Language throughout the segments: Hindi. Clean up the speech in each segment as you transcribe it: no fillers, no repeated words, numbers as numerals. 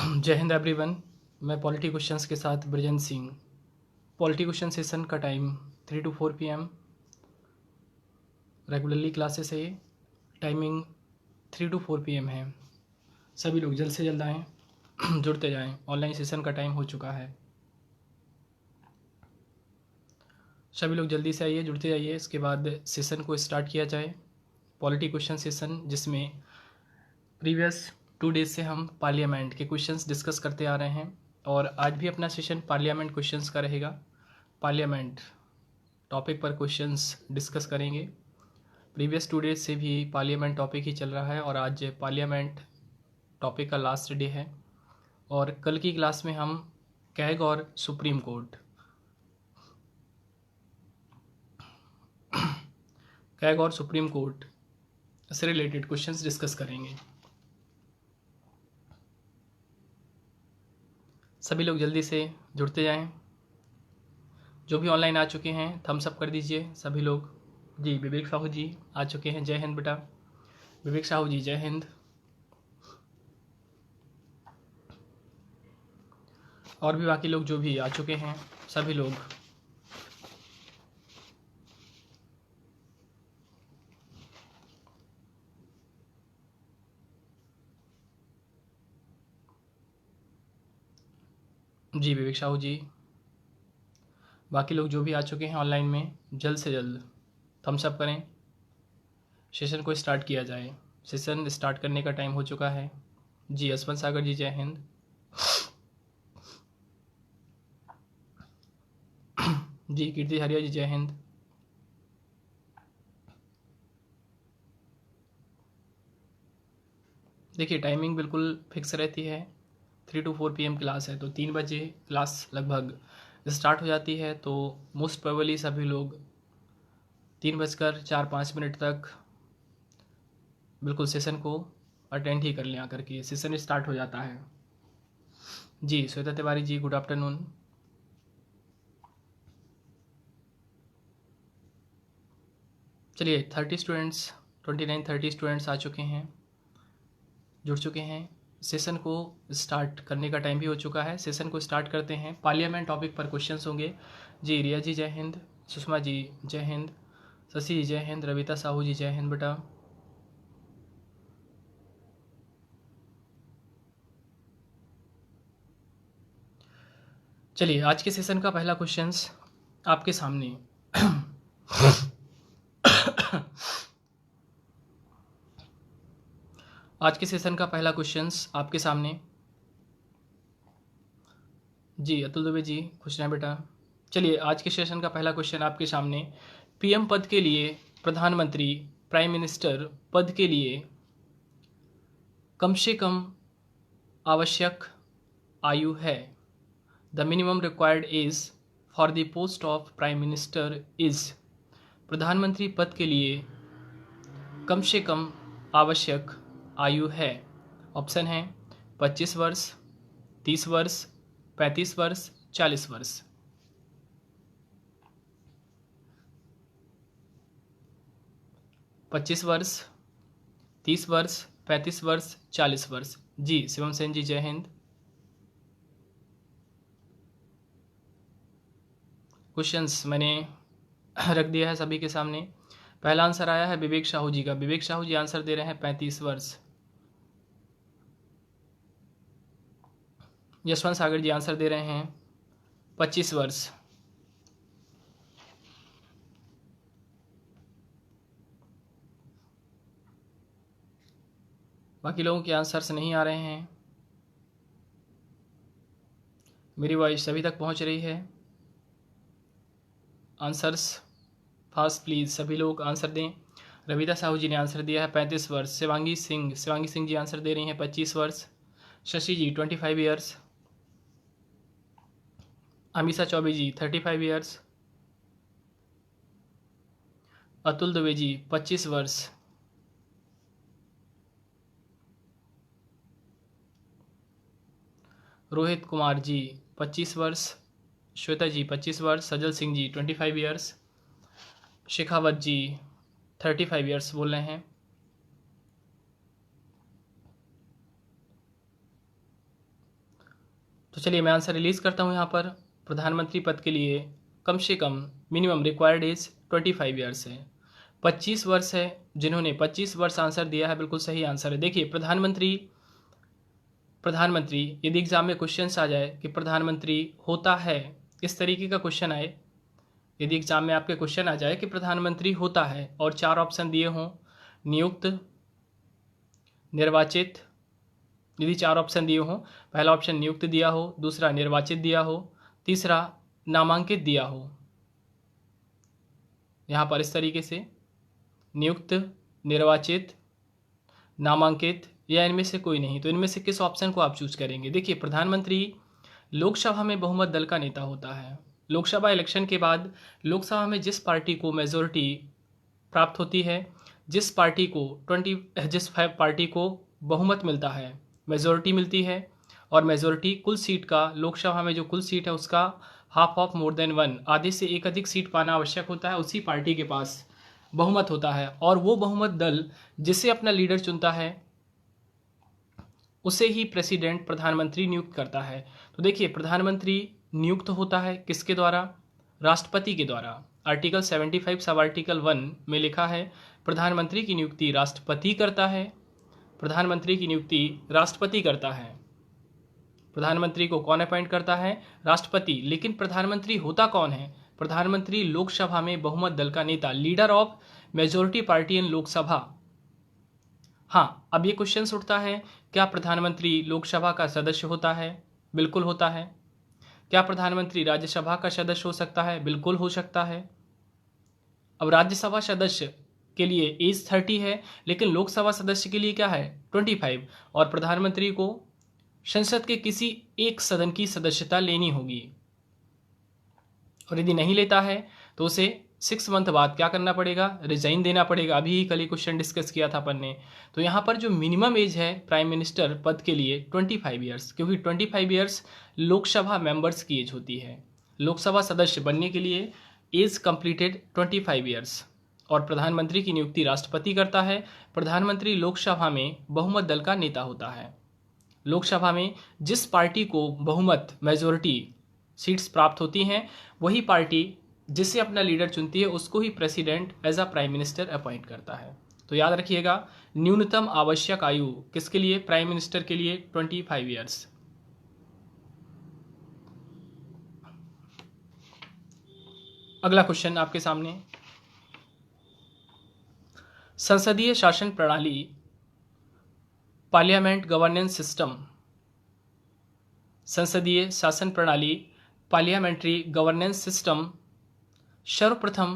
जय हिंद एवरीवन। मैं पॉलिटी क्वेश्चंस के साथ Brajendra Singh. Polity question session का time 3 to 4 PM regularly classes है। ये टाइमिंग 3 to 4 PM है। सभी लोग जल्द से जल्द आएँ, जुड़ते जाएं। ऑनलाइन सेशन का टाइम हो चुका है। सभी लोग जल्दी से आइए, जुड़ते जाइए। इसके बाद सेशन को स्टार्ट किया जाए। पॉलिटी क्वेश्चन सेशन जिसमें प्रीवियस 2 डेज से हम पार्लियामेंट के क्वेश्चंस डिस्कस करते आ रहे हैं और आज भी अपना सेशन पार्लियामेंट क्वेश्चंस का रहेगा। पार्लियामेंट टॉपिक पर क्वेश्चंस डिस्कस करेंगे। प्रीवियस 2 डेज से भी पार्लियामेंट टॉपिक ही चल रहा है और आज पार्लियामेंट टॉपिक का लास्ट डे है। और कल की क्लास में हम कैग और सुप्रीम कोर्ट से रिलेटेड क्वेश्चंस डिस्कस करेंगे। सभी लोग जल्दी से जुड़ते जाएं। जो भी ऑनलाइन आ चुके हैं थम्स अप कर दीजिए सभी लोग। जी विवेक साहू जी आ चुके हैं। जय हिंद बेटा। विवेक साहू जी जय हिंद। और भी बाकी लोग जो भी आ चुके हैं सभी लोग जी विवेक साहू जी, बाकी लोग जो भी आ चुके हैं ऑनलाइन में जल्द से जल्द थम्स अप करें। सेशन को स्टार्ट किया जाए। सेशन स्टार्ट करने का टाइम हो चुका है। जी यशवंत सागर जी जय हिंद। जी कीर्ति हरिया जी जय हिंद। देखिए टाइमिंग बिल्कुल फिक्स रहती है। 3 to 4 PM क्लास है तो 3 बजे क्लास लगभग स्टार्ट हो जाती है। तो मोस्ट प्रोबेबली सभी लोग 3:04-5 तक बिल्कुल सेशन को अटेंड ही कर लें। आकर के सेशन स्टार्ट हो जाता है। जी श्वेता तिवारी जी गुड आफ्टरनून। चलिए 30 स्टूडेंट्स 29-30 स्टूडेंट्स आ चुके हैं, जुड़ चुके हैं। सेशन को स्टार्ट करने का टाइम भी हो चुका है। सेशन को स्टार्ट करते हैं। पार्लियामेंट टॉपिक पर क्वेश्चंस होंगे। जी रिया जी जय हिंद। सुषमा जी जय हिंद। शशि जी जय हिंद। रविता साहू जी जय हिंद बेटा। चलिए आज के सेशन का पहला क्वेश्चंस आपके सामने आज के सेशन का पहला क्वेश्चंस आपके सामने। जी अतुल दुबे जी खुश रहें बेटा। चलिए आज के सेशन का पहला क्वेश्चन आपके सामने। पीएम पद के लिए, प्रधानमंत्री प्राइम मिनिस्टर पद के लिए कम से कम आवश्यक आयु है। The minimum required age for the post of prime minister is. प्रधानमंत्री पद के लिए कम से कम आवश्यक आयु है। ऑप्शन है 25 वर्ष, 30 वर्ष, 35 वर्ष, 40 वर्ष। 25 वर्ष, 30 वर्ष, 35 वर्ष, 40 वर्ष। जी शिवम सेन जी जय हिंद। क्वेश्चंस मैंने रख दिया है सभी के सामने। पहला आंसर आया है विवेक साहू जी का। विवेक साहू जी आंसर दे रहे हैं 35 वर्ष। यशवंत सागर जी आंसर दे रहे हैं 25 वर्ष। बाकी लोगों के आंसर्स नहीं आ रहे हैं। मेरी वॉइस सभी तक पहुंच रही है। आंसर्स फास्ट प्लीज़, सभी लोग आंसर दें। रविता साहू जी ने आंसर दिया है 35 वर्ष। शिवांगी सिंह जी आंसर दे रही हैं 25 वर्ष। शशि जी 25 ईयर्स। अमीषा चौबे जी 35 ईयर्स। अतुल दुबे जी 25 वर्ष। रोहित कुमार जी 25 वर्ष। श्वेता जी 25 वर्ष। सजल सिंह जी 25 ईयर्स। शेखावत जी 35 ईयर्स बोल रहे हैं। तो चलिए मैं आंसर रिलीज करता हूँ यहाँ पर। प्रधानमंत्री पद के लिए कम से कम मिनिमम रिक्वायर्ड एज 25 ईयर्स है, 25 वर्ष है। जिन्होंने 25 वर्ष आंसर दिया है बिल्कुल सही आंसर है। देखिए प्रधानमंत्री यदि एग्जाम में क्वेश्चन आ जाए कि प्रधानमंत्री होता है, इस तरीके का क्वेश्चन आए, यदि एग्जाम में आपके क्वेश्चन आ जाए कि प्रधानमंत्री होता है और 4 ऑप्शन दिए हों, नियुक्त, निर्वाचित, यदि 4 ऑप्शन दिए हों, पहला ऑप्शन नियुक्त दिया हो, दूसरा निर्वाचित दिया हो, तीसरा नामांकित दिया हो, यहाँ पर इस तरीके से नियुक्त, निर्वाचित, नामांकित या इनमें से कोई नहीं, तो इनमें से किस ऑप्शन को आप चूज करेंगे। देखिए प्रधानमंत्री लोकसभा में बहुमत दल का नेता होता है। लोकसभा इलेक्शन के बाद लोकसभा में जिस पार्टी को मेजोरिटी प्राप्त होती है, जिस पार्टी को बहुमत मिलता है, मेजोरिटी मिलती है, और मेजोरिटी कुल सीट का, लोकसभा में जो कुल सीट है उसका half of more than one, आधे से एक अधिक सीट पाना आवश्यक होता है, उसी पार्टी के पास बहुमत होता है। और वो बहुमत दल जिसे अपना लीडर चुनता है उसे ही प्रेसिडेंट प्रधानमंत्री नियुक्त करता है। तो देखिए प्रधानमंत्री नियुक्त होता है किसके द्वारा, राष्ट्रपति के द्वारा। आर्टिकल 75 सब आर्टिकल 1 में लिखा है प्रधानमंत्री की नियुक्ति राष्ट्रपति करता है, प्रधानमंत्री की नियुक्ति राष्ट्रपति करता है। प्रधानमंत्री को कौन अपॉइंट करता है, राष्ट्रपति। लेकिन प्रधानमंत्री होता कौन है, प्रधानमंत्री लोकसभा में बहुमत दल का नेता, लीडर ऑफ मेजोरिटी पार्टी इन लोकसभा। हाँ, अब ये क्वेश्चन उठता है, क्या प्रधानमंत्री लोकसभा का सदस्य होता है, बिल्कुल होता है। क्या प्रधानमंत्री राज्यसभा का सदस्य हो सकता है, बिल्कुल हो सकता है। अब राज्यसभा सदस्य के लिए एज 30 है, लेकिन लोकसभा सदस्य के लिए क्या है, 25, और प्रधानमंत्री को संसद के किसी एक सदन की सदस्यता लेनी होगी, और यदि नहीं लेता है तो उसे 6 मंथ बाद क्या करना पड़ेगा, रिजाइन देना पड़ेगा। अभी ही कल ही क्वेश्चन डिस्कस किया था अपन ने। तो यहाँ पर जो मिनिमम एज है प्राइम मिनिस्टर पद के लिए 25 ईयर्स, क्योंकि 25 ईयर्स लोकसभा मेंबर्स की एज होती है। लोकसभा सदस्य बनने के लिए एज कंप्लीटेड 25 ईयर्स। और प्रधानमंत्री की नियुक्ति राष्ट्रपति करता है। प्रधानमंत्री लोकसभा में बहुमत दल का नेता होता है। लोकसभा में जिस पार्टी को बहुमत मेजोरिटी सीट्स प्राप्त होती हैं, वही पार्टी जिसे अपना लीडर चुनती है उसको ही president as a prime minister appoint करता है। तो याद रखिएगा, न्यूनतम आवश्यक आयु किसके लिए, प्राइम मिनिस्टर के लिए 25 ईयर्स। अगला क्वेश्चन आपके सामने, संसदीय शासन प्रणाली, पार्लियामेंट गवर्नेंस सिस्टम, संसदीय शासन प्रणाली, पार्लियामेंट्री गवर्नेंस सिस्टम सर्वप्रथम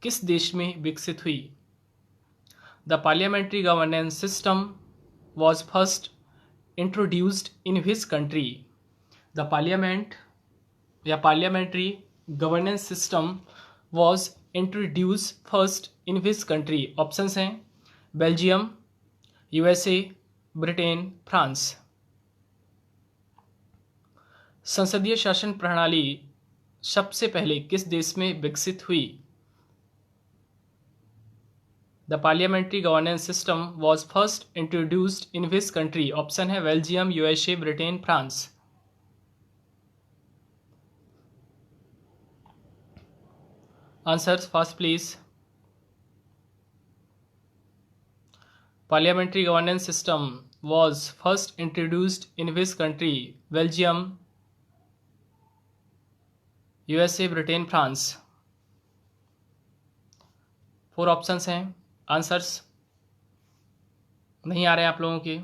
किस देश में विकसित हुई। The parliamentary governance system was first introduced in which country. The parliament या parliamentary governance system was introduce first in which country. Options हैं बेल्जियम, यूएसए, ब्रिटेन, फ्रांस। संसदीय शासन प्रणाली सबसे पहले किस देश में विकसित हुई। The parliamentary governance system was first introduced in which country. Option है Belgium, USA, Britain, France. Answers fast please. Parliamentary governance system was first introduced in which country, Belgium, USA, Britain, France. 4 options हैं। आंसर्स नहीं आ रहे हैं आप लोगों के।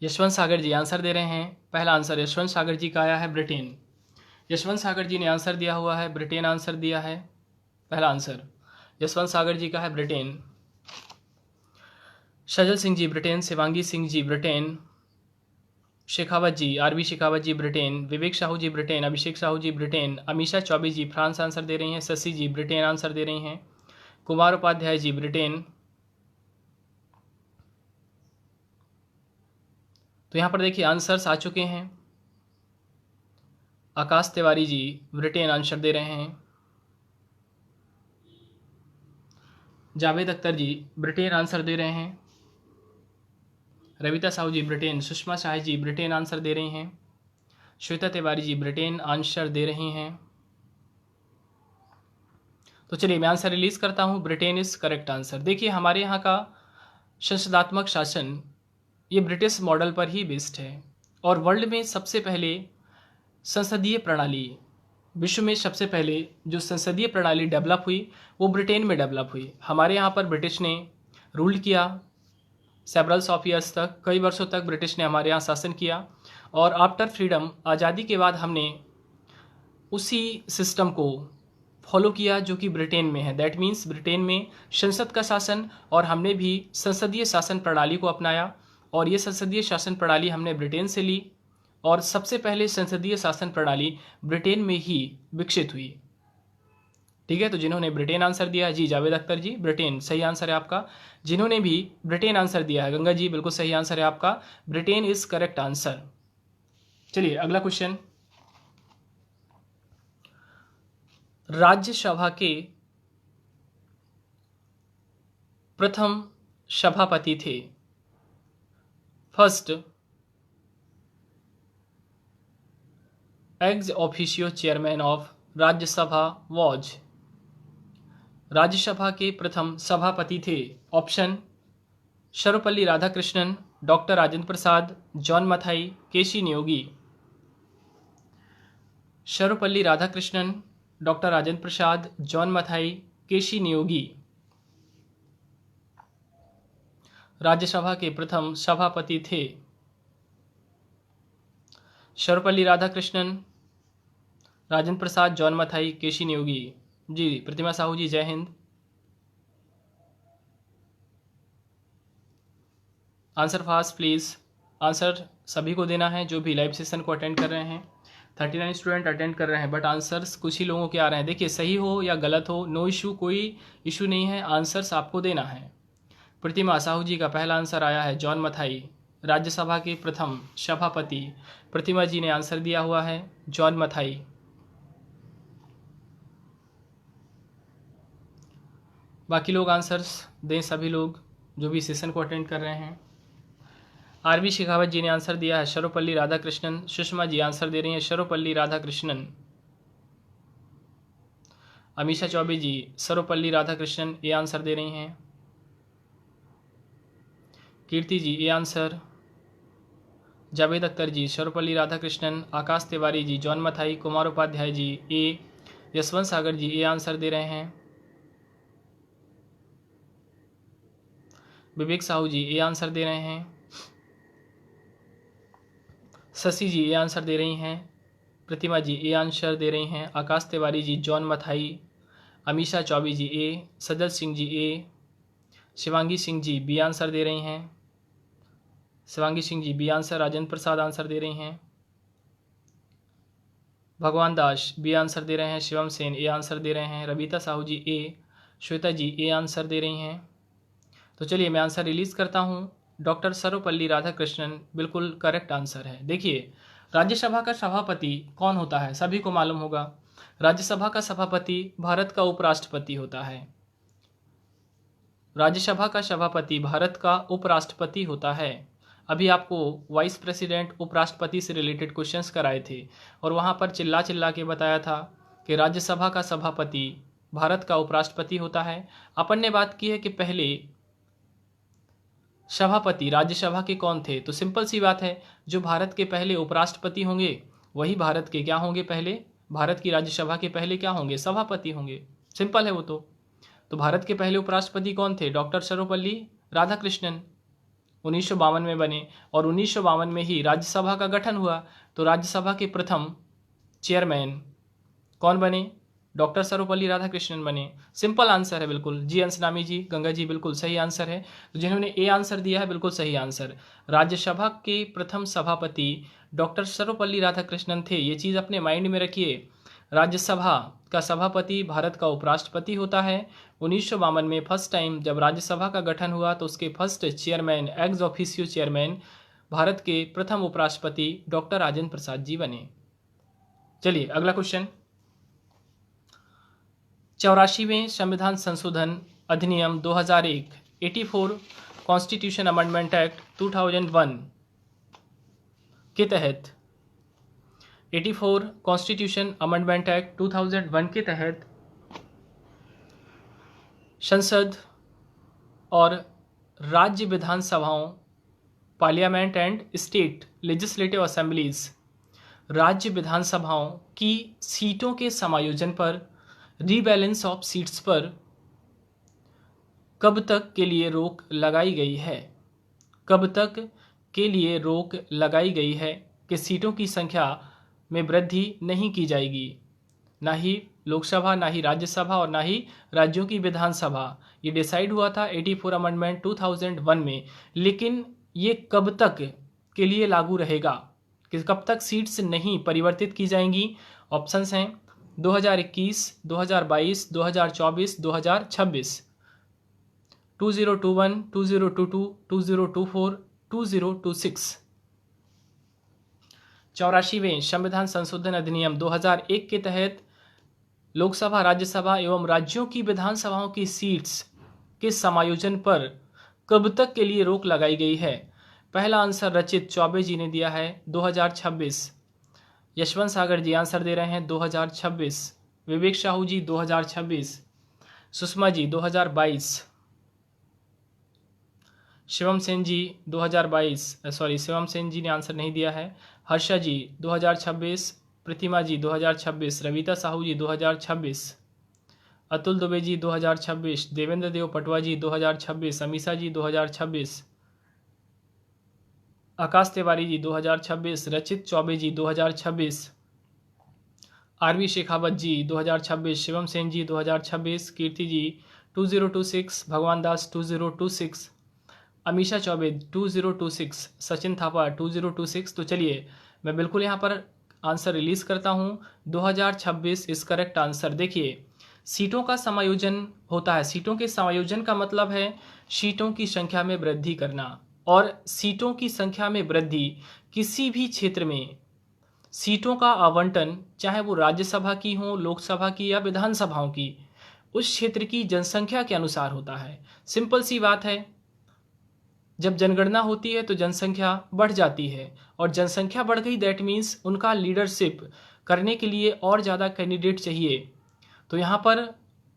यशवंत सागर जी आंसर दे रहे हैं। पहला आंसर यशवंत सागर जी का आया है ब्रिटेन। यशवंत सागर जी ने आंसर दिया हुआ है ब्रिटेन, आंसर दिया है। पहला आंसर यशवंत सागर जी का है ब्रिटेन। सजल सिंह जी ब्रिटेन, शिवांगी सिंह जी ब्रिटेन, शेखावत जी, आरबी शेखावत जी ब्रिटेन, विवेक साहू जी ब्रिटेन, अभिषेक साहू जी ब्रिटेन, अमीषा चौबे जी फ्रांस आंसर दे रही हैं, शशि जी ब्रिटेन आंसर दे रही हैं, कुमार उपाध्याय जी ब्रिटेन। तो यहाँ पर देखिए आंसर्स आ चुके हैं। आकाश तिवारी जी ब्रिटेन आंसर दे रहे हैं। जावेद अख्तर जी ब्रिटेन आंसर दे रहे हैं। रविता साहू जी Britain. Sushma Shah ji Britain answer दे रही हैं। श्वेता तिवारी जी ब्रिटेन आंसर दे रही हैं। तो चलिए मैं आंसर रिलीज करता हूं, ब्रिटेन इज करेक्ट आंसर। देखिए हमारे यहाँ का संसदात्मक शासन ये ब्रिटिश मॉडल पर ही बेस्ड है, और वर्ल्ड में सबसे पहले संसदीय प्रणाली, विश्व में सबसे पहले जो संसदीय प्रणाली डेवलप हुई वो ब्रिटेन में डेवलप हुई। हमारे यहाँ पर ब्रिटिश ने रूल किया सेवरल्स ऑफ ईयर्स तक, कई वर्षों तक ब्रिटिश ने हमारे यहाँ शासन किया, और आफ्टर फ्रीडम आज़ादी के बाद हमने उसी सिस्टम को फॉलो किया जो कि ब्रिटेन में है। दैट मीन्स ब्रिटेन में संसद का शासन, और हमने भी संसदीय शासन प्रणाली को अपनाया, और ये संसदीय शासन प्रणाली हमने ब्रिटेन से ली, और सबसे पहले संसदीय शासन प्रणाली ब्रिटेन में ही विकसित हुई। ठीक है, तो जिन्होंने ब्रिटेन आंसर दिया है जी जावेद अख्तर जी ब्रिटेन सही आंसर है आपका। जिन्होंने भी ब्रिटेन आंसर दिया है गंगा जी बिल्कुल सही आंसर है आपका, ब्रिटेन इज करेक्ट आंसर। चलिए अगला क्वेश्चन, राज्यसभा के प्रथम सभापति थे। First ex officio chairman of Rajya Sabha was. Rajya Sabha के प्रथम सभापति थे। Option Sarvepalli Radhakrishnan, doctor Rajendra Prasad, John Mathai, केसी नियोगी। सर्वपल्ली राधाकृष्णन, डॉक्टर राजेंद्र प्रसाद, जॉन मथाई, केसी नियोगी। राज्यसभा के प्रथम सभापति थे Sarvepalli Radhakrishnan, Rajendra Prasad, John Mathai, KC Niyogi. Ji Pratima Sahu ji Jai Hind. Answer fast please, answer सभी को देना है जो भी लाइव सेशन को अटेंड कर रहे हैं। 39 स्टूडेंट अटेंड कर रहे हैं, बट आंसर्स कुछ ही लोगों के आ रहे हैं। देखिए सही हो या गलत हो, नो इशू, कोई इशू नहीं है, आंसर्स आपको देना है। प्रतिमा साहू जी का पहला आंसर आया है जॉन मथाई, राज्यसभा के प्रथम सभापति। प्रतिमा जी ने आंसर दिया हुआ है जॉन मथाई। बाकी लोग आंसर्स दें, सभी लोग जो भी सेशन को अटेंड कर रहे हैं। आरबी शेखावत जी ने आंसर दिया है सर्वपल्ली राधाकृष्णन। सुषमा जी आंसर दे रही हैं सर्वपल्ली राधाकृष्णन। अमीषा चौबे जी सर्वपल्ली राधाकृष्णन ये आंसर दे रही हैं। कीर्ति जी ये आंसर। जावेद अख्तर जी सर्वपल्ली राधाकृष्णन। आकाश तिवारी जी जॉन मथाई। कुमार उपाध्याय जी ए। यशवंत सागर जी ये आंसर दे रहे हैं। विवेक साहू जी ये आंसर दे रहे हैं। शशि जी ये आंसर दे रही हैं। प्रतिमा जी ये आंसर दे रही हैं। Akash Tiwari ji John Mathai. Amisha Choubey ji A. Sajal Singh ji A. Shivangi Singh ji B answer दे रही हैं। Shivangi Singh ji B answer. Rajendra Prasad answer दे रही हैं। भगवान दास बी आंसर दे रहे हैं। शिवम सेन ए आंसर दे रहे हैं। Ravita Sahu ji A. Shweta ji A answer दे रही हैं। तो चलिए मैं आंसर रिलीज करता हूँ, डॉक्टर सर्वपल्ली राधाकृष्णन बिल्कुल करेक्ट आंसर है। देखिए राज्यसभा का सभापति कौन होता है, सभी को मालूम होगा। राज्यसभा का सभापति भारत का उपराष्ट्रपति होता है। राज्यसभा का सभापति भारत का उपराष्ट्रपति होता है। अभी आपको वाइस प्रेसिडेंट उपराष्ट्रपति से रिलेटेड क्वेश्चंस कराए थे, और वहाँ पर चिल्ला चिल्ला के बताया था कि राज्यसभा का सभापति भारत का उपराष्ट्रपति होता है। अपन ने बात की है कि पहले सभापति राज्यसभा के कौन थे, तो सिंपल सी बात है, जो भारत के पहले उपराष्ट्रपति होंगे वही भारत के क्या होंगे, पहले भारत की राज्यसभा के पहले क्या होंगे, सभापति होंगे। सिंपल है वो तो भारत के पहले उपराष्ट्रपति कौन थे, डॉक्टर सर्वपल्ली राधाकृष्णन 1952 में बने, और 1952 में ही राज्यसभा का गठन हुआ। तो राज्यसभा के प्रथम चेयरमैन कौन बने, डॉक्टर सर्वपल्ली राधाकृष्णन बने। सिंपल आंसर है बिल्कुल। जी अंशनामी जी गंगा जी बिल्कुल सही आंसर है। तो जिन्होंने ए आंसर दिया है बिल्कुल सही आंसर। राज्यसभा के प्रथम सभापति डॉक्टर सर्वपल्ली राधाकृष्णन थे, ये चीज़ अपने माइंड में रखिए। राज्यसभा का सभापति भारत का उपराष्ट्रपति होता है। 1952 में फर्स्ट टाइम जब राज्यसभा का गठन हुआ तो उसके first chairman ex officio chairman Bharat के प्रथम उपराष्ट्रपति डॉक्टर राजेंद्र प्रसाद जी बने। चलिए अगला क्वेश्चन, 84वें संविधान संशोधन अधिनियम 2001, 84 कॉन्स्टिट्यूशन अमेंडमेंट एक्ट 2001 के तहत 84 कॉन्स्टिट्यूशन अमेंडमेंट एक्ट 2001 के तहत संसद और राज्य विधानसभाओं parliament and state legislative assemblies राज्य विधानसभाओं की सीटों के समायोजन पर रीबैलेंस ऑफ सीट्स पर कब तक के लिए रोक लगाई गई है? कब तक के लिए रोक लगाई गई है कि सीटों की संख्या में वृद्धि नहीं की जाएगी, ना ही लोकसभा, ना ही राज्यसभा और ना ही राज्यों की विधानसभा। ये डिसाइड हुआ था 84 अमेंडमेंट 2001 में, लेकिन ये कब तक के लिए लागू रहेगा कि कब तक सीट्स नहीं परिवर्तित की जाएंगी? ऑप्शंस हैं 2021, 2022, 2024, 2026, 2021, 2022, 2024, 2026। 84वें संविधान संशोधन अधिनियम 2001 के तहत लोकसभा, राज्यसभा एवं राज्यों की विधानसभाओं की सीट्स के समायोजन पर कब तक के लिए रोक लगाई गई है? पहला आंसर रचित चौबे जी ने दिया है 2026। यशवंत सागर जी आंसर दे रहे हैं 2026। विवेक साहू जी 2026। सुषमा जी 2022। शिवम सेन जी 2022, शिवम सेन जी ने आंसर नहीं दिया है। हर्षा जी 2026। प्रतिमा जी 2026। रविता साहू जी 2026। अतुल दुबे जी 2026। देवेंद्र देव पटवा जी 2026। अमीषा जी 2026। आकाश तिवारी जी 2026। रचित चौबे जी 2026। आरवी शेखावत जी 2026। शिवम सेन जी 2026। कीर्ति जी 2026। भगवान दास 2026। अमीषा चौबे 2026। सचिन थापा 2026। तो चलिए मैं बिल्कुल यहाँ पर आंसर रिलीज करता हूँ। 2026 इस करेक्ट आंसर। देखिए, सीटों का समायोजन होता है। सीटों के समायोजन का मतलब है सीटों की संख्या में वृद्धि करना, और सीटों की संख्या में वृद्धि किसी भी क्षेत्र में सीटों का आवंटन, चाहे वो राज्यसभा की हो, लोकसभा की या विधानसभाओं की, उस क्षेत्र की जनसंख्या के अनुसार होता है। सिंपल सी बात है, जब जनगणना होती है तो जनसंख्या बढ़ जाती है, और जनसंख्या बढ़ गई दैट मीन्स उनका लीडरशिप करने के लिए और ज़्यादा कैंडिडेट चाहिए। तो यहाँ पर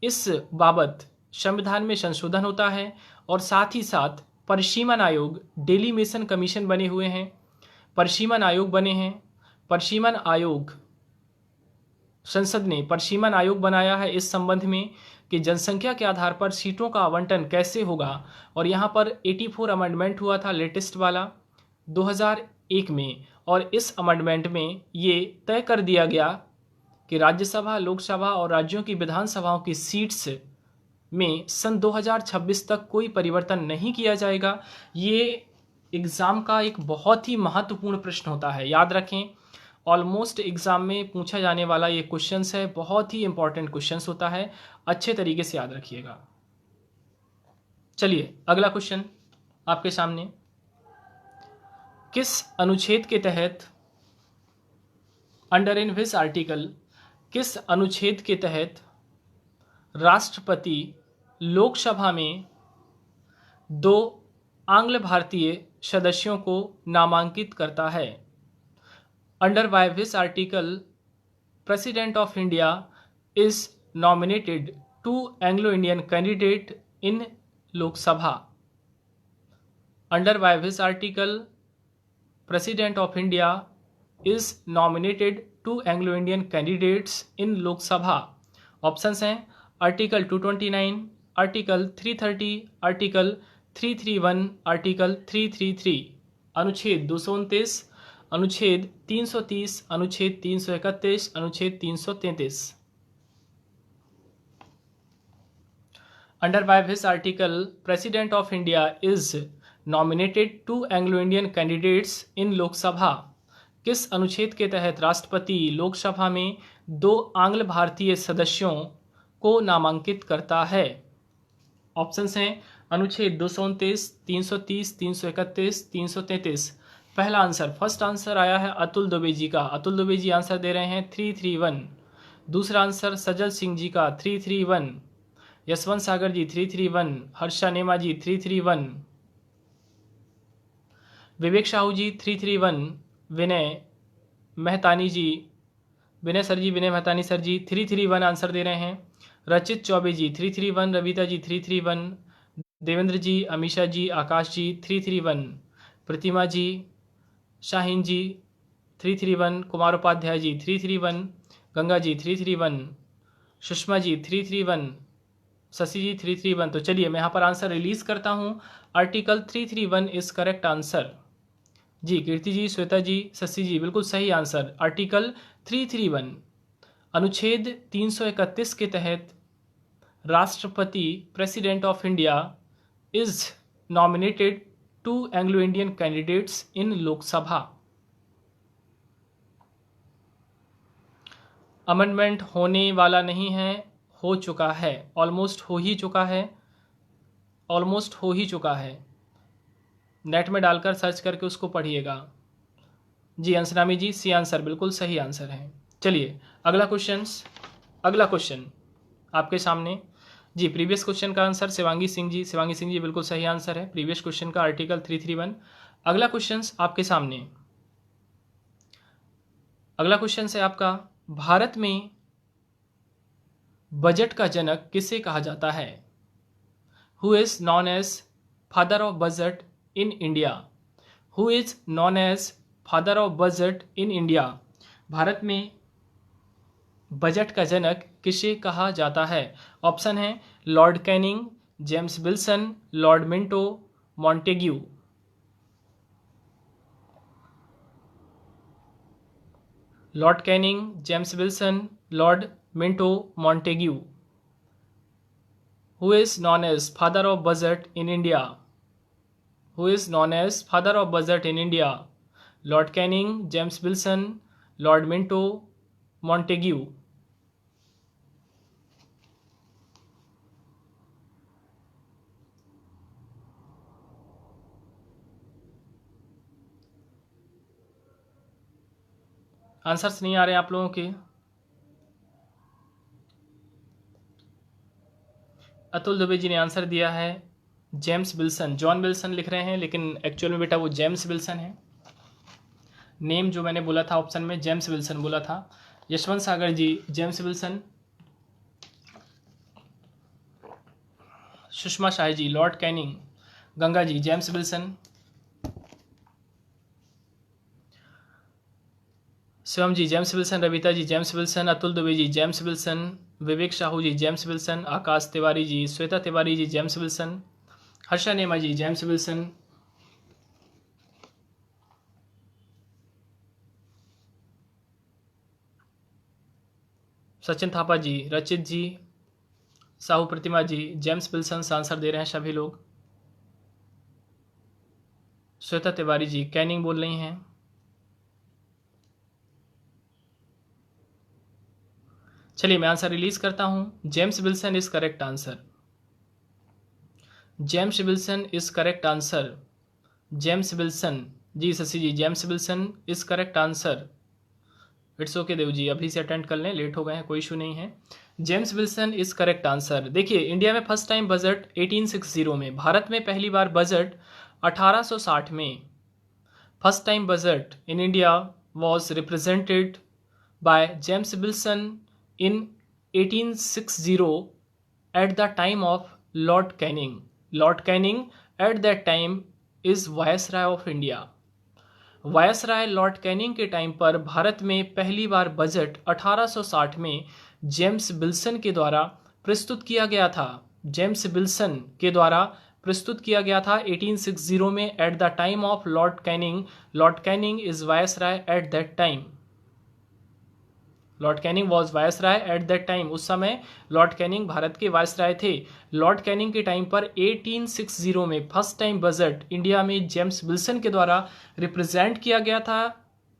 इस बाबत संविधान में संशोधन होता है, और साथ ही साथ परिसीमन आयोग, डेलीमिशन कमीशन बने हुए हैं, परिसीमन आयोग बने हैं। परिसीमन आयोग, संसद ने परिसीमन आयोग बनाया है इस संबंध में कि जनसंख्या के आधार पर सीटों का आवंटन कैसे होगा। और यहाँ पर 84 अमेंडमेंट हुआ था लेटेस्ट वाला 2001 में, और इस अमेंडमेंट में ये तय कर दिया गया कि राज्यसभा, लोकसभा और राज्यों की विधानसभाओं की सीट्स में सन 2026 तक कोई परिवर्तन नहीं किया जाएगा। ये एग्ज़ाम का एक बहुत ही महत्वपूर्ण प्रश्न होता है, याद रखें। ऑलमोस्ट एग्ज़ाम में पूछा जाने वाला ये क्वेश्चंस है, बहुत ही इंपॉर्टेंट क्वेश्चंस होता है, अच्छे तरीके से याद रखिएगा। चलिए अगला क्वेश्चन आपके सामने। किस अनुच्छेद के तहत, अंडर इन विच आर्टिकल, किस अनुच्छेद के तहत राष्ट्रपति लोकसभा में 2 आंग्ल भारतीय सदस्यों को नामांकित करता है? Under by which article president of India is nominated 2 Anglo Indian candidate in Lok Sabha? Under by which article president of India is nominated 2 Anglo Indian candidates in Lok Sabha? Options हैं आर्टिकल 229, आर्टिकल 330, आर्टिकल 331, आर्टिकल 333। अनुच्छेद 229, अनुच्छेद 330, अनुच्छेद 331, अनुच्छेद 333। Under by which article president of India is nominated 2 Anglo Indian candidates in Lok Sabha? किस अनुच्छेद के तहत राष्ट्रपति लोकसभा में 2 आंग्ल भारतीय सदस्यों को नामांकित करता है? ऑप्शंस हैं अनुच्छेद 229, 330, 331, 333। पहला आंसर, फर्स्ट आंसर आया है अतुल दुबे जी का। अतुल दुबे जी आंसर दे रहे हैं 331। दूसरा आंसर सजल सिंह जी का 331। यशवंत सागर जी 331, हर्षा नेमा जी 331, विवेक साहू जी 331, विनय मेहतानी जी, विनय सर जी, विनय मेहतानी सर जी 331 आंसर दे रहे हैं। रचित चौबे जी 331, रविता जी 331, देवेंद्र जी, अमीषा जी, आकाश जी 331, प्रतिमा जी, शाहीन जी 331, कुमार उपाध्याय जी 331, गंगा जी 331, सुषमा जी 331, शशि जी 331। तो चलिए मैं यहाँ पर आंसर रिलीज करता हूँ। Article 331 is correct answer. जी कीर्ति जी, श्वेता जी, शशि जी बिल्कुल सही आंसर। आर्टिकल 331 अनुच्छेद 331 के तहत राष्ट्रपति president of India is nominated to Anglo Indian candidates in Lok Sabha. Amendment होने वाला नहीं है, हो चुका है, ऑलमोस्ट हो ही चुका है, ऑलमोस्ट हो ही चुका है। नेट में डालकर सर्च करके उसको पढ़िएगा। जी अंशनामी जी, सी आंसर बिल्कुल सही आंसर है। चलिए अगला क्वेश्चन आपके सामने। जी प्रीवियस क्वेश्चन का आंसर शिवांगी सिंह जी बिल्कुल सही आंसर है प्रीवियस क्वेश्चन का, आर्टिकल 331। अगला क्वेश्चन आपके सामने, अगला क्वेश्चन है आपका, भारत में बजट का जनक किसे कहा जाता है? Who is known as father of budget in India? Who is known as father of budget in India? भारत में बजट का जनक किसे कहा जाता है? ऑप्शन है Lord Canning, James Wilson, Lord Minto, Montagu. Lord Canning, James Wilson, Lord Minto, Montagu. Who is known as father of budget in India? Who is known as father of budget in India? Lord Canning, James Wilson, Lord Minto, Montague. Answers नहीं आ रहे आप लोगों के। अतुल दुबे जी ने आंसर दिया है जेम्स विल्सन, जॉन विल्सन लिख रहे हैं लेकिन एक्चुअल में बेटा वो जेम्स विल्सन है। नेम जो मैंने बोला था ऑप्शन में जेम्स विल्सन बोला था। यशवंत सागर जी जेम्स विल्सन, सुषमा शाही जी Lord Canning, Ganga ji James Wilson, Shivam जी जेम्स विल्सन, रविता जी जेम्स विल्सन, अतुल दुबे जी जेम्स विल्सन, विवेक साहू जी जेम्स विल्सन, आकाश तिवारी जी, श्वेता तिवारी जी जेम्स विल्सन, हर्षा नेमा जी जेम्स विल्सन, सचिन थापा जी, रचित जी, साहू प्रतिमा जी जेम्स विल्सन आंसर दे रहे हैं सभी लोग। श्वेता तिवारी जी कैनिंग बोल रही हैं। चलिए मैं आंसर रिलीज करता हूं। James Wilson is correct answer. James Wilson is correct answer. James Wilson ji, Shashi ji James Wilson is correct answer. It's okay Dev ji, अभी से अटेंड कर लें, लेट हो गए हैं, कोई इशू नहीं है। James Wilson is correct answer. देखिए इंडिया में फर्स्ट टाइम बजट 1860 में, भारत में पहली बार बजट 1860 में। First time budget in India was represented by James Wilson in 1860 at the time of Lord Canning. Lord Canning at that time is Viceroy of India. Viceroy Lord Canning के टाइम पर भारत में पहली बार बजट 1860 में जेम्स विल्सन के द्वारा प्रस्तुत किया गया था। जेम्स विल्सन के द्वारा प्रस्तुत किया गया था 1860 में at the time of Lord Canning. Lord Canning is viceroy at that time. Lord Canning was viceroy at that time. उस समय लॉर्ड कैनिंग भारत के वायसराय थे। लॉर्ड कैनिंग के टाइम पर 1860 में फर्स्ट टाइम बजट इंडिया में जेम्स विल्सन के द्वारा रिप्रेजेंट किया गया था।